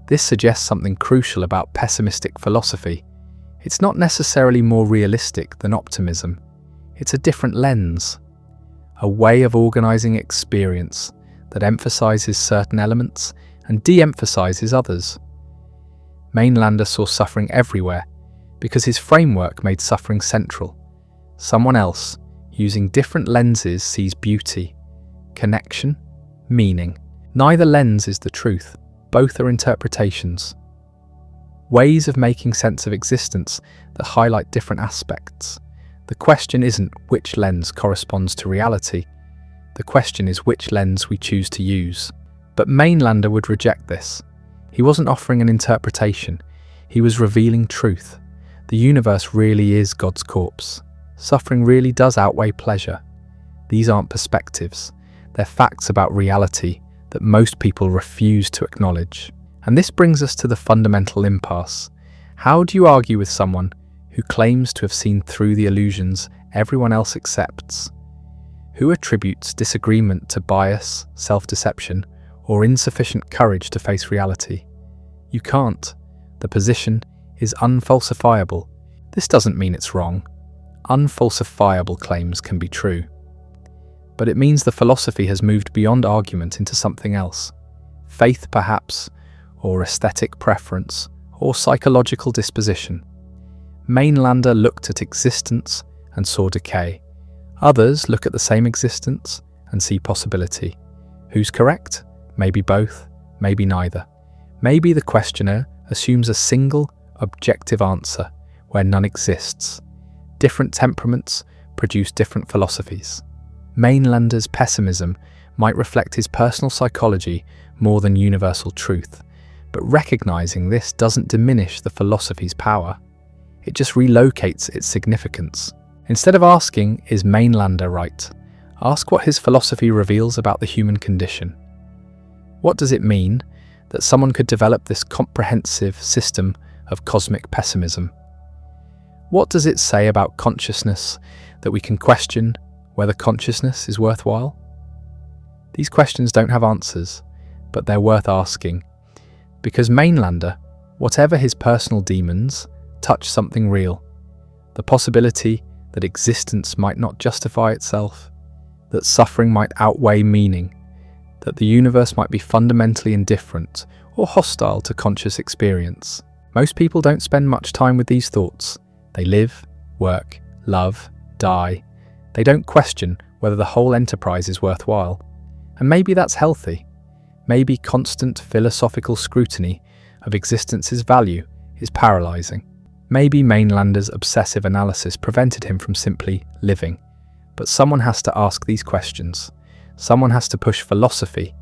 This suggests something crucial about pessimistic philosophy. It's not necessarily more realistic than optimism. It's a different lens, a way of organizing experience that emphasizes certain elements and de-emphasizes others. Mainlander saw suffering everywhere because his framework made suffering central. Someone else, using different lenses, sees beauty, connection, meaning. Neither lens is the truth. Both are interpretations. Ways of making sense of existence that highlight different aspects. The question isn't which lens corresponds to reality. The question is which lens we choose to use. But Mainlander would reject this. He wasn't offering an interpretation. He was revealing truth. The universe really is God's corpse. Suffering really does outweigh pleasure. These aren't perspectives. They're facts about reality that most people refuse to acknowledge. And this brings us to the fundamental impasse. How do you argue with someone who claims to have seen through the illusions everyone else accepts? Who attributes disagreement to bias, self-deception, or insufficient courage to face reality? You can't. The position is unfalsifiable. This doesn't mean it's wrong. Unfalsifiable claims can be true. But it means the philosophy has moved beyond argument into something else. Faith, perhaps, or aesthetic preference, or psychological disposition. Mainlander looked at existence and saw decay. Others look at the same existence and see possibility. Who's correct? Maybe both, maybe neither. Maybe the questioner assumes a single, objective answer where none exists. Different temperaments produce different philosophies. Mainlander's pessimism might reflect his personal psychology more than universal truth, but recognizing this doesn't diminish the philosophy's power. It just relocates its significance. Instead of asking, is Mainlander right? Ask what his philosophy reveals about the human condition. What does it mean that someone could develop this comprehensive system of cosmic pessimism? What does it say about consciousness that we can question whether consciousness is worthwhile? These questions don't have answers, but they're worth asking. Because Mainlander, whatever his personal demons, touch something real. The possibility that existence might not justify itself, that suffering might outweigh meaning, that the universe might be fundamentally indifferent or hostile to conscious experience. Most people don't spend much time with these thoughts. They live, work, love, die. They don't question whether the whole enterprise is worthwhile. And maybe that's healthy. Maybe constant philosophical scrutiny of existence's value is paralyzing. Maybe Mainlander's obsessive analysis prevented him from simply living. But someone has to ask these questions. Someone has to push philosophy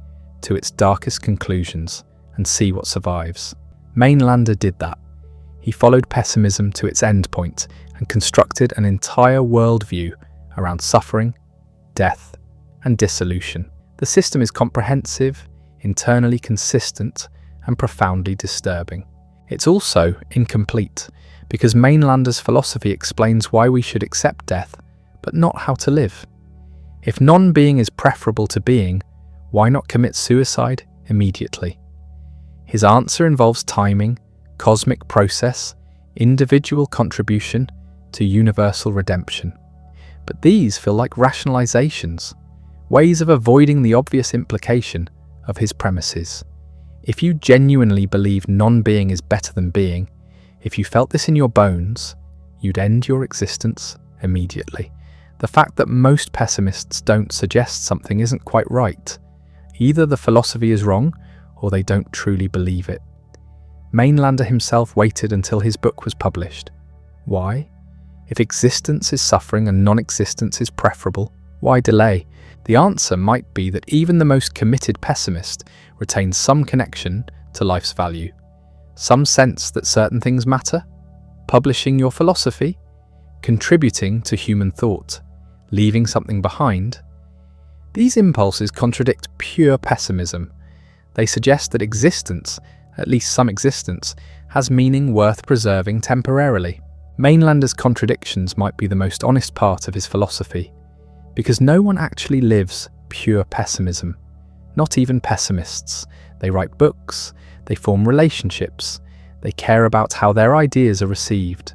to its darkest conclusions and see what survives. Mainlander did that. He followed pessimism to its endpoint and constructed an entire worldview around suffering, death, and dissolution. The system is comprehensive, internally consistent, and profoundly disturbing. It's also incomplete, because Mainlander's philosophy explains why we should accept death, but not how to live. If non-being is preferable to being, why not commit suicide immediately? His answer involves timing, cosmic process, individual contribution to universal redemption. But these feel like rationalizations, ways of avoiding the obvious implication of his premises. If you genuinely believe non-being is better than being, if you felt this in your bones, you'd end your existence immediately. The fact that most pessimists don't suggest something isn't quite right. Either the philosophy is wrong, or they don't truly believe it. Mainlander himself waited until his book was published. Why? If existence is suffering and non-existence is preferable, why delay? The answer might be that even the most committed pessimist retains some connection to life's value, some sense that certain things matter. Publishing your philosophy, contributing to human thought, leaving something behind. These impulses contradict pure pessimism. They suggest that existence, at least some existence, has meaning worth preserving temporarily. Mainlander's contradictions might be the most honest part of his philosophy, because no one actually lives pure pessimism. Not even pessimists. They write books, they form relationships, they care about how their ideas are received.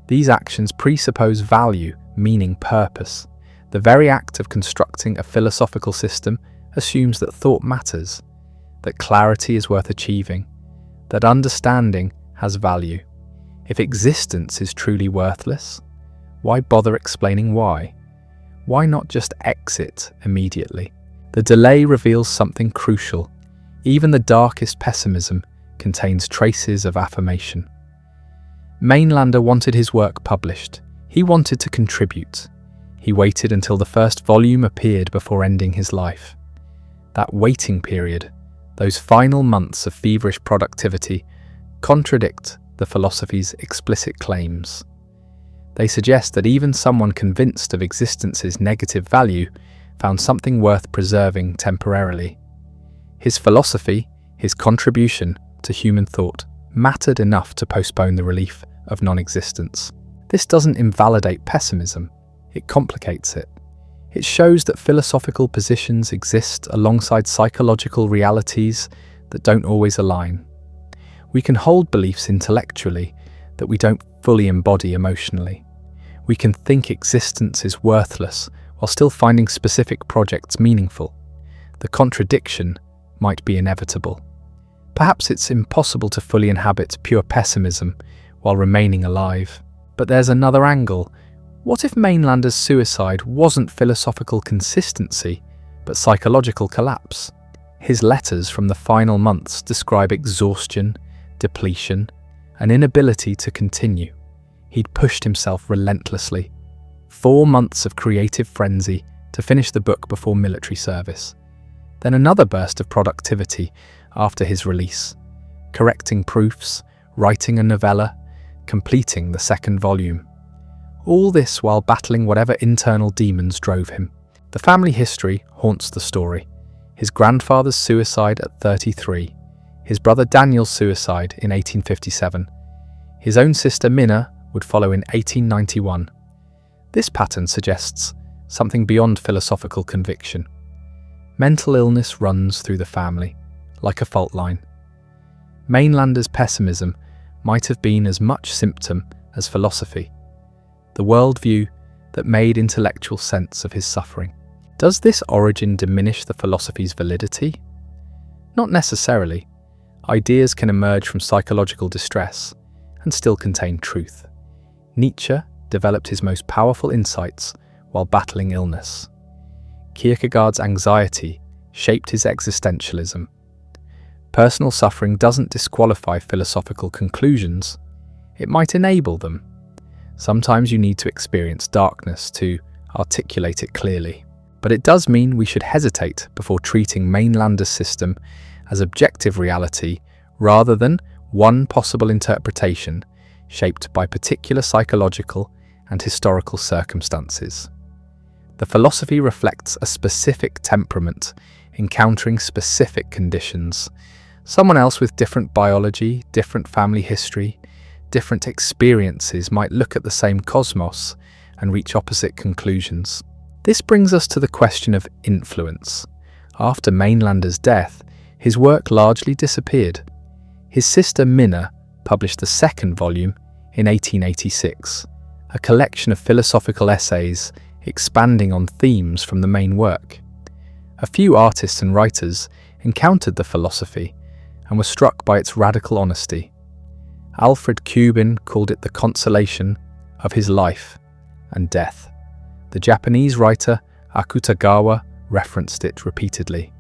These actions presuppose value, meaning, purpose. The very act of constructing a philosophical system assumes that thought matters, that clarity is worth achieving, that understanding has value. If existence is truly worthless, why bother explaining why? Why not just exit immediately? The delay reveals something crucial. Even the darkest pessimism contains traces of affirmation. Mainlander wanted his work published. He wanted to contribute. He waited until the first volume appeared before ending his life. That waiting period, those final months of feverish productivity, contradict the philosophy's explicit claims. They suggest that even someone convinced of existence's negative value found something worth preserving temporarily. His philosophy, his contribution to human thought, mattered enough to postpone the relief of non-existence. This doesn't invalidate pessimism, it complicates it. It shows that philosophical positions exist alongside psychological realities that don't always align. We can hold beliefs intellectually that we don't fully embody emotionally. We can think existence is worthless while still finding specific projects meaningful. The contradiction might be inevitable. Perhaps it's impossible to fully inhabit pure pessimism while remaining alive. But there's another angle. What if Mainlander's suicide wasn't philosophical consistency, but psychological collapse? His letters from the final months describe exhaustion, depletion, an inability to continue. He'd pushed himself relentlessly. 4 months of creative frenzy to finish the book before military service. Then another burst of productivity after his release, correcting proofs, writing a novella, completing the 2nd volume. All this while battling whatever internal demons drove him. The family history haunts the story. His grandfather's suicide at 33, his brother Daniel's suicide in 1857. His own sister Mina would follow in 1891. This pattern suggests something beyond philosophical conviction. Mental illness runs through the family, like a fault line. Mainlander's pessimism might have been as much symptom as philosophy, the worldview that made intellectual sense of his suffering. Does this origin diminish the philosophy's validity? Not necessarily. Ideas can emerge from psychological distress and still contain truth. Nietzsche developed his most powerful insights while battling illness. Kierkegaard's anxiety shaped his existentialism. Personal suffering doesn't disqualify philosophical conclusions, it might enable them. Sometimes you need to experience darkness to articulate it clearly. But it does mean we should hesitate before treating Mainlander's system as objective reality rather than one possible interpretation shaped by particular psychological and historical circumstances. The philosophy reflects a specific temperament encountering specific conditions. Someone else with different biology, different family history, different experiences might look at the same cosmos and reach opposite conclusions. This brings us to the question of influence. After Mainlander's death, his work largely disappeared. His sister Mina published the 2nd volume in 1886, a collection of philosophical essays expanding on themes from the main work. A few artists and writers encountered the philosophy and were struck by its radical honesty. Alfred Kubin called it the consolation of his life and death. The Japanese writer Akutagawa referenced it repeatedly.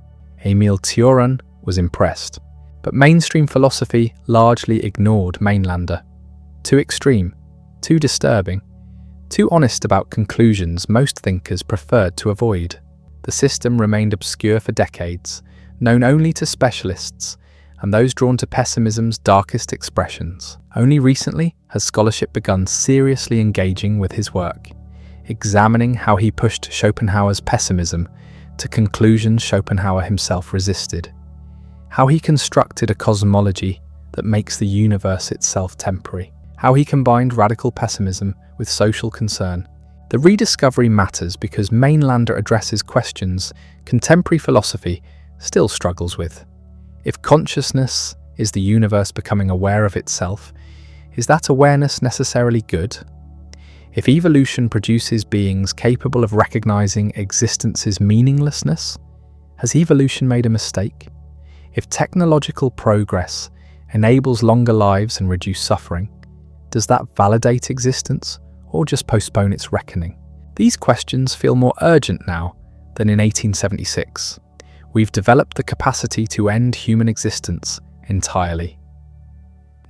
Emile Cioran was impressed, but mainstream philosophy largely ignored Mainlander. Too extreme, too disturbing, too honest about conclusions most thinkers preferred to avoid. The system remained obscure for decades, known only to specialists and those drawn to pessimism's darkest expressions. Only recently has scholarship begun seriously engaging with his work, examining how he pushed Schopenhauer's pessimism to conclusions Schopenhauer himself resisted, how he constructed a cosmology that makes the universe itself temporary, how he combined radical pessimism with social concern. The rediscovery matters because Mainlander addresses questions contemporary philosophy still struggles with. If consciousness is the universe becoming aware of itself, is that awareness necessarily good? If evolution produces beings capable of recognizing existence's meaninglessness, has evolution made a mistake? If technological progress enables longer lives and reduce suffering, does that validate existence or just postpone its reckoning? These questions feel more urgent now than in 1876. We've developed the capacity to end human existence entirely.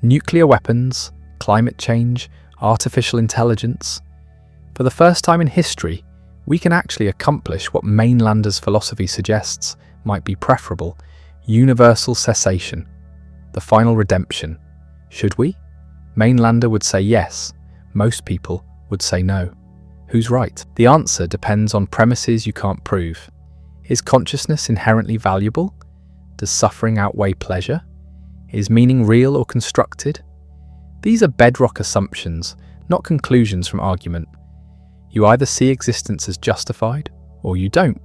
Nuclear weapons, climate change, artificial intelligence. For the first time in history, we can actually accomplish what Mainlander's philosophy suggests might be preferable: universal cessation, the final redemption. Should we? Mainlander would say yes. Most people would say no. Who's right? The answer depends on premises you can't prove. Is consciousness inherently valuable? Does suffering outweigh pleasure? Is meaning real or constructed? These are bedrock assumptions, not conclusions from argument. You either see existence as justified, or you don't.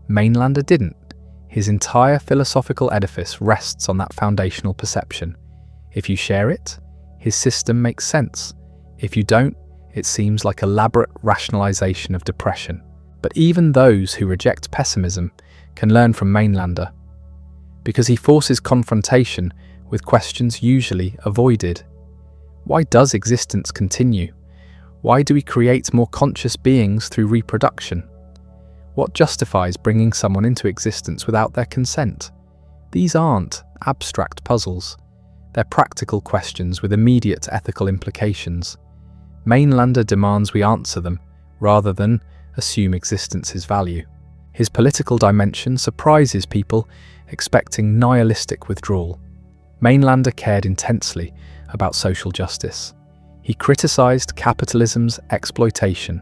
Mainlander didn't. His entire philosophical edifice rests on that foundational perception. If you share it, his system makes sense. If you don't, it seems like elaborate rationalization of depression. But even those who reject pessimism can learn from Mainlander, because he forces confrontation with questions usually avoided. Why does existence continue? Why do we create more conscious beings through reproduction? What justifies bringing someone into existence without their consent? These aren't abstract puzzles. They're practical questions with immediate ethical implications. Mainlander demands we answer them, rather than assume existence's value. His political dimension surprises people expecting nihilistic withdrawal. Mainlander cared intensely about social justice. He criticized capitalism's exploitation.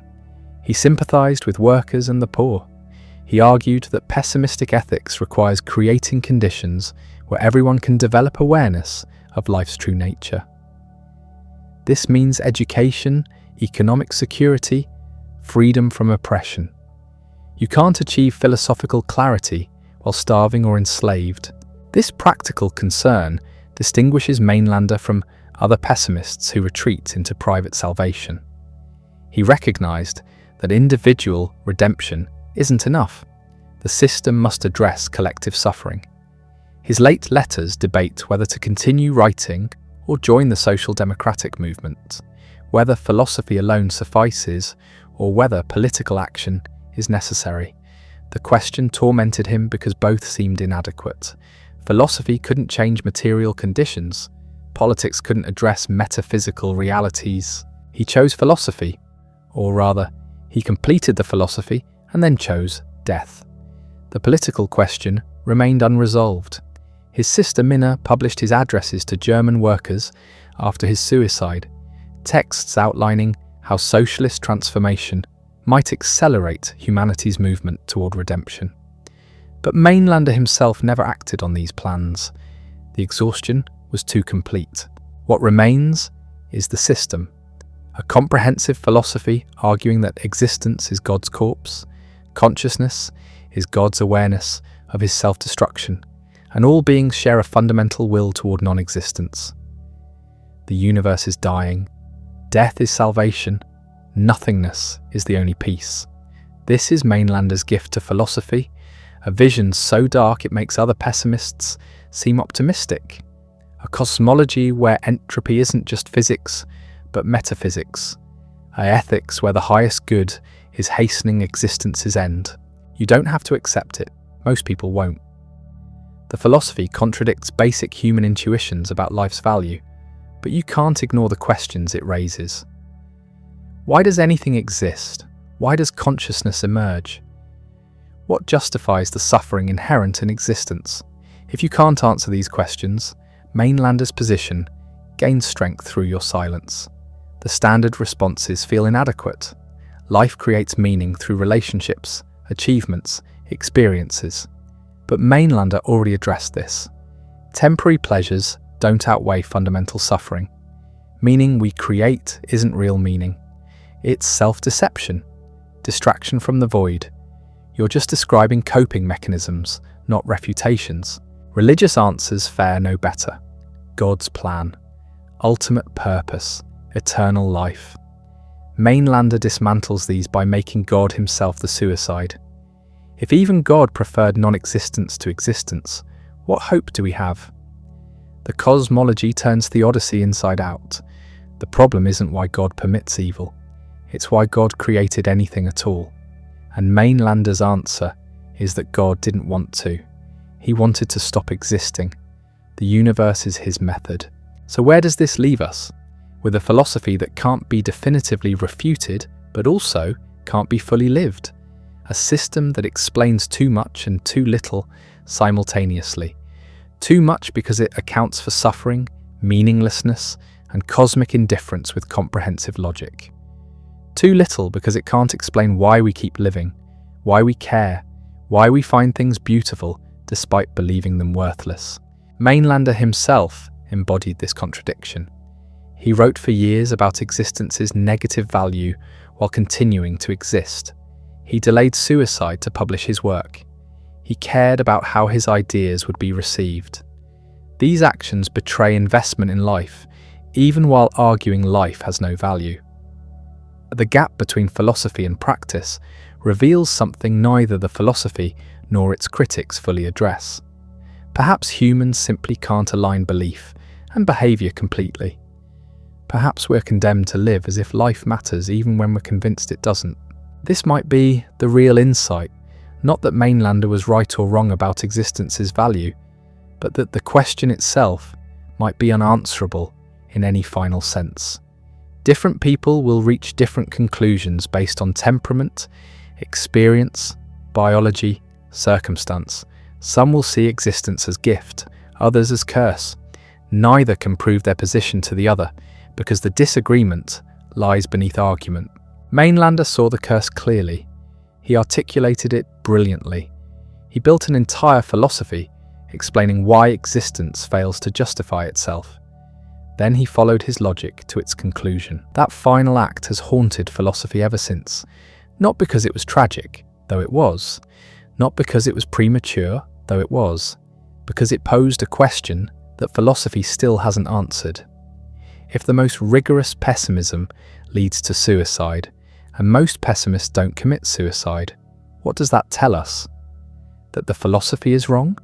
He sympathized with workers and the poor. He argued that pessimistic ethics requires creating conditions where everyone can develop awareness of life's true nature. This means education, economic security, freedom from oppression. You can't achieve philosophical clarity while starving or enslaved. This practical concern distinguishes Mainlander from other pessimists who retreat into private salvation. He recognized that individual redemption isn't enough. The system must address collective suffering. His late letters debate whether to continue writing or join the social democratic movement, whether philosophy alone suffices or whether political action is necessary. The question tormented him because both seemed inadequate. Philosophy couldn't change material conditions. Politics couldn't address metaphysical realities. He chose philosophy, or rather, he completed the philosophy and then chose death. The political question remained unresolved. His sister Mina published his addresses to German workers after his suicide, texts outlining how socialist transformation might accelerate humanity's movement toward redemption. But Mainlander himself never acted on these plans. The exhaustion was too complete. What remains is the system, a comprehensive philosophy arguing that existence is God's corpse, consciousness is God's awareness of his self-destruction, and all beings share a fundamental will toward non-existence. The universe is dying, death is salvation, nothingness is the only peace. This is Mainlander's gift to philosophy, a vision so dark it makes other pessimists seem optimistic. A cosmology where entropy isn't just physics, but metaphysics. A ethics where the highest good is hastening existence's end. You don't have to accept it. Most people won't. The philosophy contradicts basic human intuitions about life's value, but you can't ignore the questions it raises. Why does anything exist? Why does consciousness emerge? What justifies the suffering inherent in existence? If you can't answer these questions, Mainlander's position gains strength through your silence. The standard responses feel inadequate. Life creates meaning through relationships, achievements, experiences. But Mainlander already addressed this. Temporary pleasures don't outweigh fundamental suffering. Meaning we create isn't real meaning. It's self-deception, distraction from the void. You're just describing coping mechanisms, not refutations. Religious answers fare no better. God's plan, ultimate purpose, eternal life. Mainlander dismantles these by making God himself the suicide. If even God preferred non-existence to existence, what hope do we have? The cosmology turns theodicy inside out. The problem isn't why God permits evil. It's why God created anything at all. And Mainlander's answer is that God didn't want to. He wanted to stop existing. The universe is his method. So where does this leave us? With a philosophy that can't be definitively refuted, but also can't be fully lived. A system that explains too much and too little simultaneously. Too much because it accounts for suffering, meaninglessness, and cosmic indifference with comprehensive logic. Too little because it can't explain why we keep living, why we care, why we find things beautiful despite believing them worthless. Mainlander himself embodied this contradiction. He wrote for years about existence's negative value while continuing to exist. He delayed suicide to publish his work. He cared about how his ideas would be received. These actions betray investment in life, even while arguing life has no value. The gap between philosophy and practice reveals something neither the philosophy nor its critics fully address. Perhaps humans simply can't align belief and behaviour completely. Perhaps we're condemned to live as if life matters even when we're convinced it doesn't. This might be the real insight, not that Mainlander was right or wrong about existence's value, but that the question itself might be unanswerable in any final sense. Different people will reach different conclusions based on temperament, experience, biology, circumstance. Some will see existence as gift, others as curse. Neither can prove their position to the other, because the disagreement lies beneath argument. Mainlander saw the curse clearly. He articulated it brilliantly. He built an entire philosophy explaining why existence fails to justify itself. Then he followed his logic to its conclusion. That final act has haunted philosophy ever since, not because it was tragic, though it was, not because it was premature, though it was, because it posed a question that philosophy still hasn't answered. If the most rigorous pessimism leads to suicide, and most pessimists don't commit suicide, what does that tell us? That the philosophy is wrong?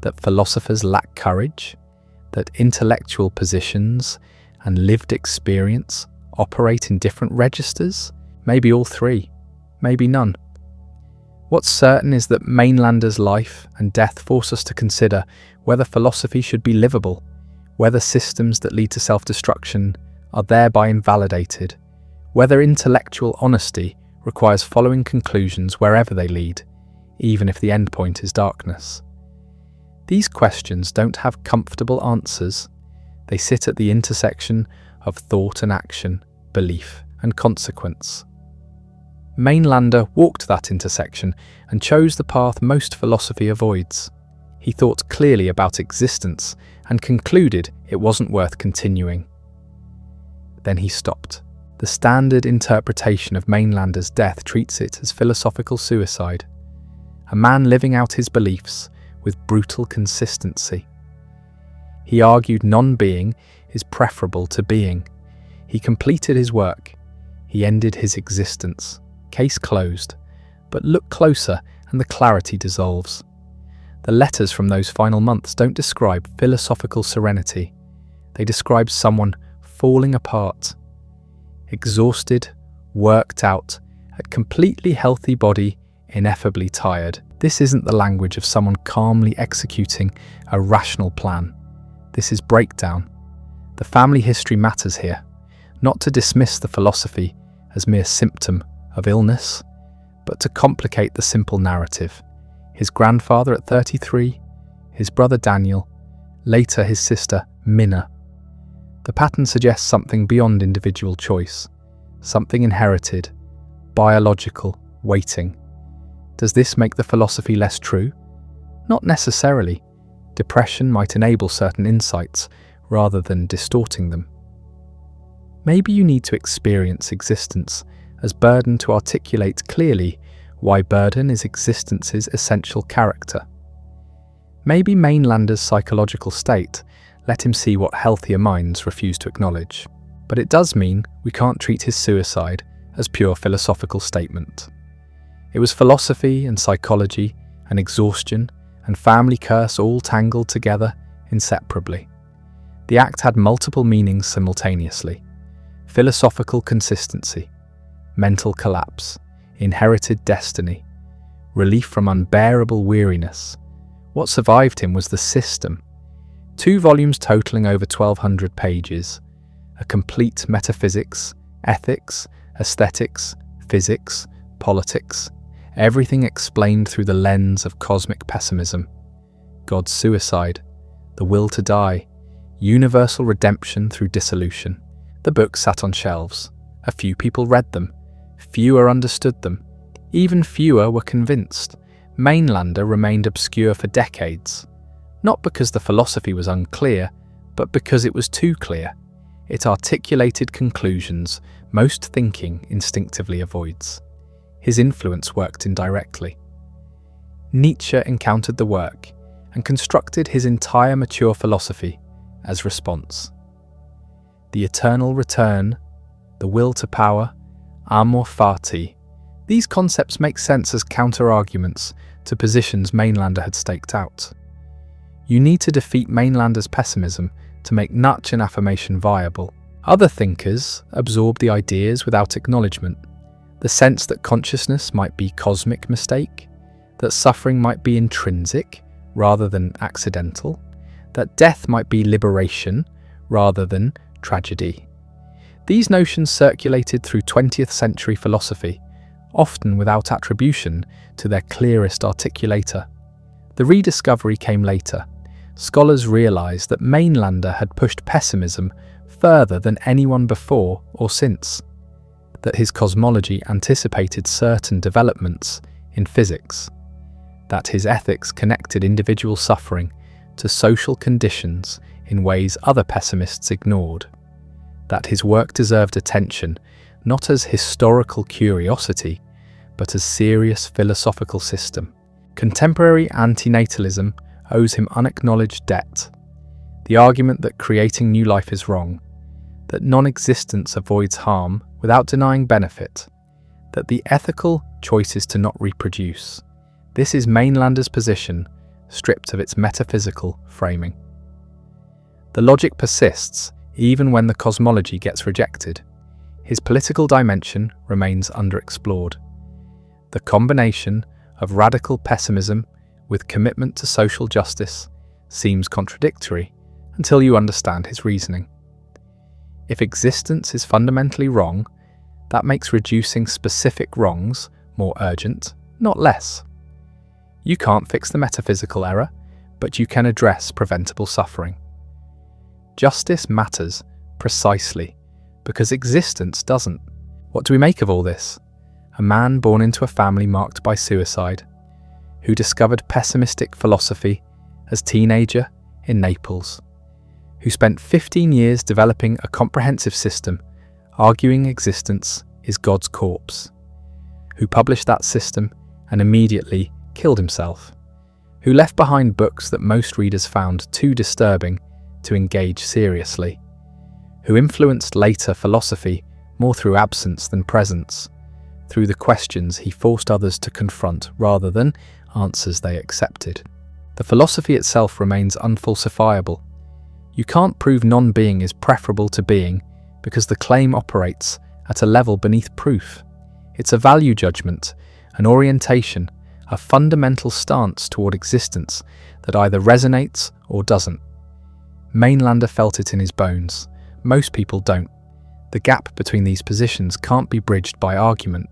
That philosophers lack courage? That intellectual positions and lived experience operate in different registers? Maybe all three, maybe none. What's certain is that Mainlander's life and death force us to consider whether philosophy should be livable, whether systems that lead to self-destruction are thereby invalidated, whether intellectual honesty requires following conclusions wherever they lead, even if the endpoint is darkness. These questions don't have comfortable answers. They sit at the intersection of thought and action, belief and consequence. Mainlander walked that intersection and chose the path most philosophy avoids. He thought clearly about existence and concluded it wasn't worth continuing. Then he stopped. The standard interpretation of Mainlander's death treats it as philosophical suicide, a man living out his beliefs with brutal consistency. He argued non-being is preferable to being. He completed his work. He ended his existence. Case closed. But look closer and the clarity dissolves. The letters from those final months don't describe philosophical serenity. They describe someone falling apart. Exhausted, worked out, a completely healthy body, ineffably tired. This isn't the language of someone calmly executing a rational plan. This is breakdown. The family history matters here, not to dismiss the philosophy as mere symptom of illness, but to complicate the simple narrative. His grandfather at 33, his brother Daniel, later his sister Mina. The pattern suggests something beyond individual choice, something inherited, biological, waiting. Does this make the philosophy less true? Not necessarily. Depression might enable certain insights rather than distorting them. Maybe you need to experience existence as burden to articulate clearly why burden is existence's essential character. Maybe Mainlander's psychological state let him see what healthier minds refuse to acknowledge. But it does mean we can't treat his suicide as pure philosophical statement. It was philosophy and psychology and exhaustion and family curse all tangled together inseparably. The act had multiple meanings simultaneously: philosophical consistency, mental collapse, inherited destiny, relief from unbearable weariness. What survived him was the system. 2 volumes totaling over 1,200 pages, a complete metaphysics, ethics, aesthetics, physics, politics, everything explained through the lens of cosmic pessimism. God's suicide, the will to die, universal redemption through dissolution. The books sat on shelves. A few people read them. Fewer understood them. Even fewer were convinced. Mainlander remained obscure for decades, not because the philosophy was unclear, but because it was too clear. It articulated conclusions most thinking instinctively avoids. His influence worked indirectly. Nietzsche encountered the work and constructed his entire mature philosophy as response. The eternal return, the will to power, amor fati, these concepts make sense as counter-arguments to positions Mainlander had staked out. You need to defeat Mainlander's pessimism to make Nietzsche and affirmation viable. Other thinkers absorb the ideas without acknowledgement, the sense that consciousness might be cosmic mistake, that suffering might be intrinsic rather than accidental, that death might be liberation rather than tragedy. These notions circulated through 20th century philosophy, often without attribution to their clearest articulator. The rediscovery came later. Scholars realized that Mainlander had pushed pessimism further than anyone before or since, that his cosmology anticipated certain developments in physics, that his ethics connected individual suffering to social conditions in ways other pessimists ignored, that his work deserved attention not as historical curiosity, but as serious philosophical system. Contemporary antinatalism owes him unacknowledged debt. The argument that creating new life is wrong, that non-existence avoids harm without denying benefit, that the ethical choice is to not reproduce. This is Mainlander's position, stripped of its metaphysical framing. The logic persists even when the cosmology gets rejected. His political dimension remains underexplored. The combination of radical pessimism with commitment to social justice seems contradictory until you understand his reasoning. If existence is fundamentally wrong, that makes reducing specific wrongs more urgent, not less. You can't fix the metaphysical error, but you can address preventable suffering. Justice matters precisely because existence doesn't. What do we make of all this? A man born into a family marked by suicide, who discovered pessimistic philosophy as teenager in Naples, who spent 15 years developing a comprehensive system arguing existence is God's corpse, who published that system and immediately killed himself, who left behind books that most readers found too disturbing to engage seriously, who influenced later philosophy more through absence than presence, through the questions he forced others to confront rather than answers they accepted. The philosophy itself remains unfalsifiable. You can't prove non-being is preferable to being because the claim operates at a level beneath proof. It's a value judgment, an orientation, a fundamental stance toward existence that either resonates or doesn't. Mainlander felt it in his bones. Most people don't. The gap between these positions can't be bridged by argument.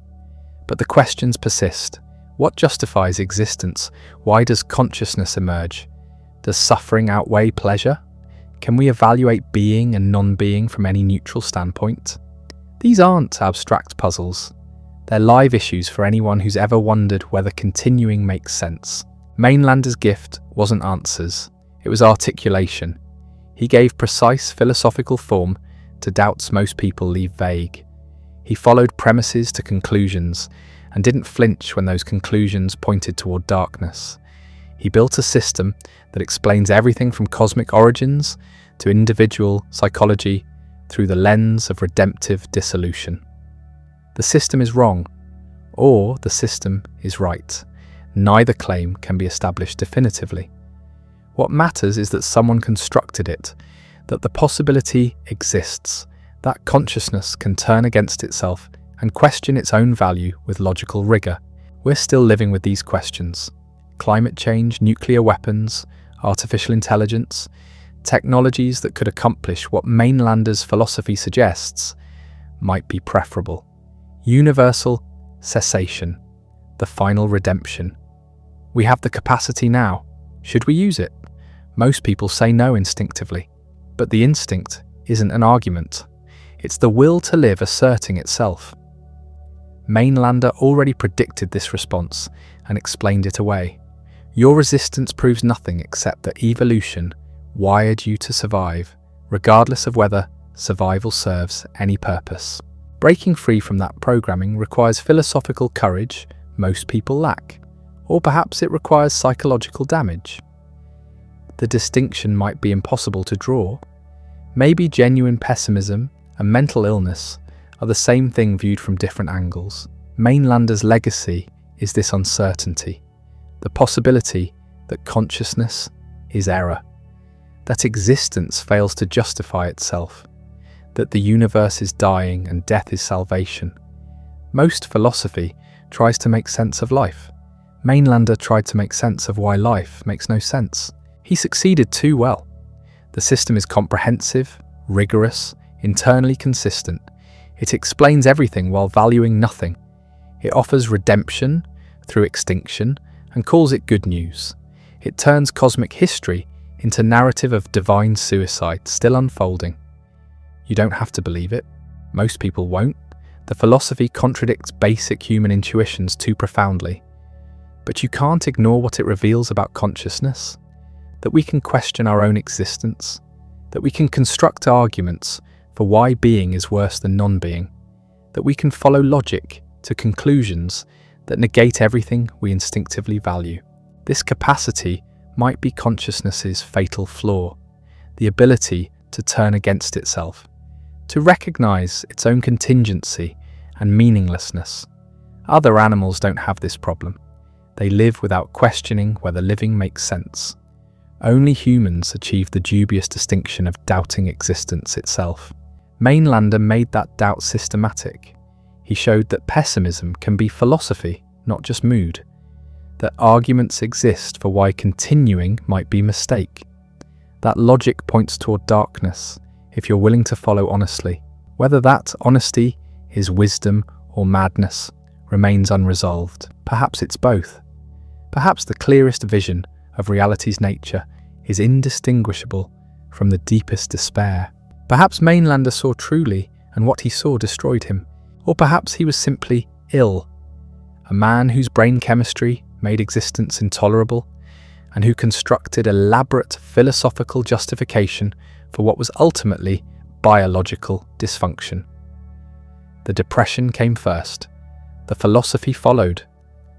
But the questions persist. What justifies existence? Why does consciousness emerge? Does suffering outweigh pleasure? Can we evaluate being and non-being from any neutral standpoint? These aren't abstract puzzles. They're live issues for anyone who's ever wondered whether continuing makes sense. Mainlander's gift wasn't answers. It was articulation. He gave precise philosophical form to doubts most people leave vague. He followed premises to conclusions and didn't flinch when those conclusions pointed toward darkness. He built a system that explains everything from cosmic origins to individual psychology through the lens of redemptive dissolution. The system is wrong, or the system is right. Neither claim can be established definitively. What matters is that someone constructed it, that the possibility exists, that consciousness can turn against itself and question its own value with logical rigor. We're still living with these questions. Climate change, nuclear weapons, artificial intelligence, technologies that could accomplish what Mainlander's philosophy suggests might be preferable. Universal cessation, the final redemption. We have the capacity now. Should we use it? Most people say no instinctively. But the instinct isn't an argument. It's the will to live asserting itself. Mainlander already predicted this response and explained it away. Your resistance proves nothing except that evolution wired you to survive, regardless of whether survival serves any purpose. Breaking free from that programming requires philosophical courage most people lack, or perhaps it requires psychological damage. The distinction might be impossible to draw. Maybe genuine pessimism and mental illness are the same thing viewed from different angles. Mainlander's legacy is this uncertainty, the possibility that consciousness is error, that existence fails to justify itself, that the universe is dying and death is salvation. Most philosophy tries to make sense of life. Mainlander tried to make sense of why life makes no sense. He succeeded too well. The system is comprehensive, rigorous, internally consistent. It explains everything while valuing nothing. It offers redemption through extinction and calls it good news. It turns cosmic history into narrative of divine suicide still unfolding. You don't have to believe it. Most people won't. The philosophy contradicts basic human intuitions too profoundly. But you can't ignore what it reveals about consciousness, that we can question our own existence, that we can construct arguments for why being is worse than non-being, that we can follow logic to conclusions that negate everything we instinctively value. This capacity might be consciousness's fatal flaw, the ability to turn against itself, to recognize its own contingency and meaninglessness. Other animals don't have this problem. They live without questioning whether living makes sense. Only humans achieve the dubious distinction of doubting existence itself. Mainlander made that doubt systematic. He showed that pessimism can be philosophy, not just mood, that arguments exist for why continuing might be mistake, that logic points toward darkness if you're willing to follow honestly. Whether that honesty is wisdom or madness remains unresolved. Perhaps it's both. Perhaps the clearest vision of reality's nature is indistinguishable from the deepest despair. Perhaps Mainlander saw truly, and what he saw destroyed him. Or perhaps he was simply ill, a man whose brain chemistry made existence intolerable, and who constructed elaborate philosophical justification for what was ultimately biological dysfunction. The depression came first. The philosophy followed.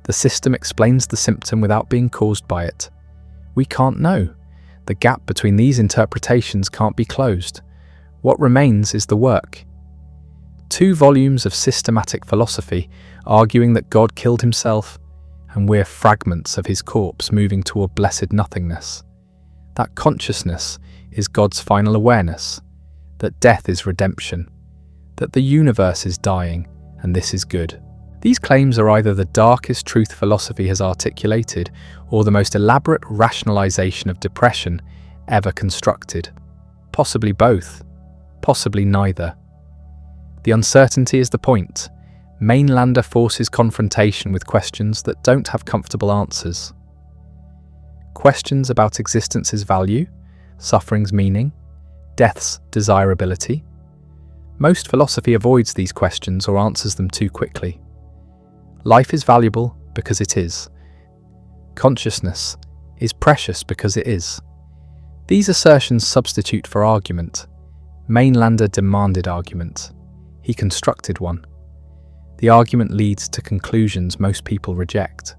The system explains the symptom without being caused by it. We can't know. The gap between these interpretations can't be closed. What remains is the work. 2 volumes of systematic philosophy arguing that God killed himself, and we're fragments of his corpse moving toward blessed nothingness. That consciousness is God's final awareness, that death is redemption, that the universe is dying and this is good. These claims are either the darkest truth philosophy has articulated or the most elaborate rationalization of depression ever constructed. Possibly both, possibly neither. The uncertainty is the point. Mainlander forces confrontation with questions that don't have comfortable answers. Questions about existence's value, suffering's meaning, death's desirability. Most philosophy avoids these questions or answers them too quickly. Life is valuable because it is. Consciousness is precious because it is. These assertions substitute for argument. Mainlander demanded argument. He constructed one. The argument leads to conclusions most people reject.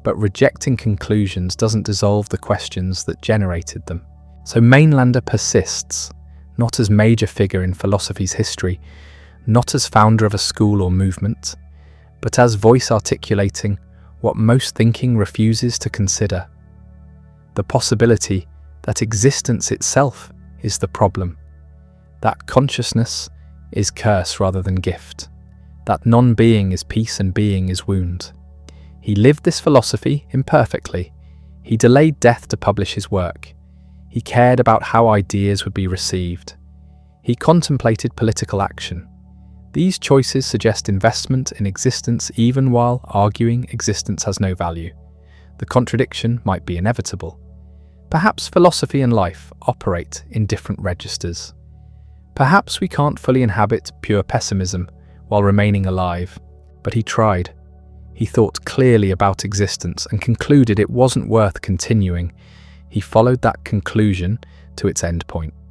But rejecting conclusions doesn't dissolve the questions that generated them. So Mainlander persists, not as major figure in philosophy's history, not as founder of a school or movement, but as voice articulating what most thinking refuses to consider. The possibility that existence itself is the problem, that consciousness is curse rather than gift, that non-being is peace and being is wound. He lived this philosophy imperfectly. He delayed death to publish his work. He cared about how ideas would be received. He contemplated political action. These choices suggest investment in existence even while arguing existence has no value. The contradiction might be inevitable. Perhaps philosophy and life operate in different registers. Perhaps we can't fully inhabit pure pessimism while remaining alive, but he tried. He thought clearly about existence and concluded it wasn't worth continuing. He followed that conclusion to its endpoint.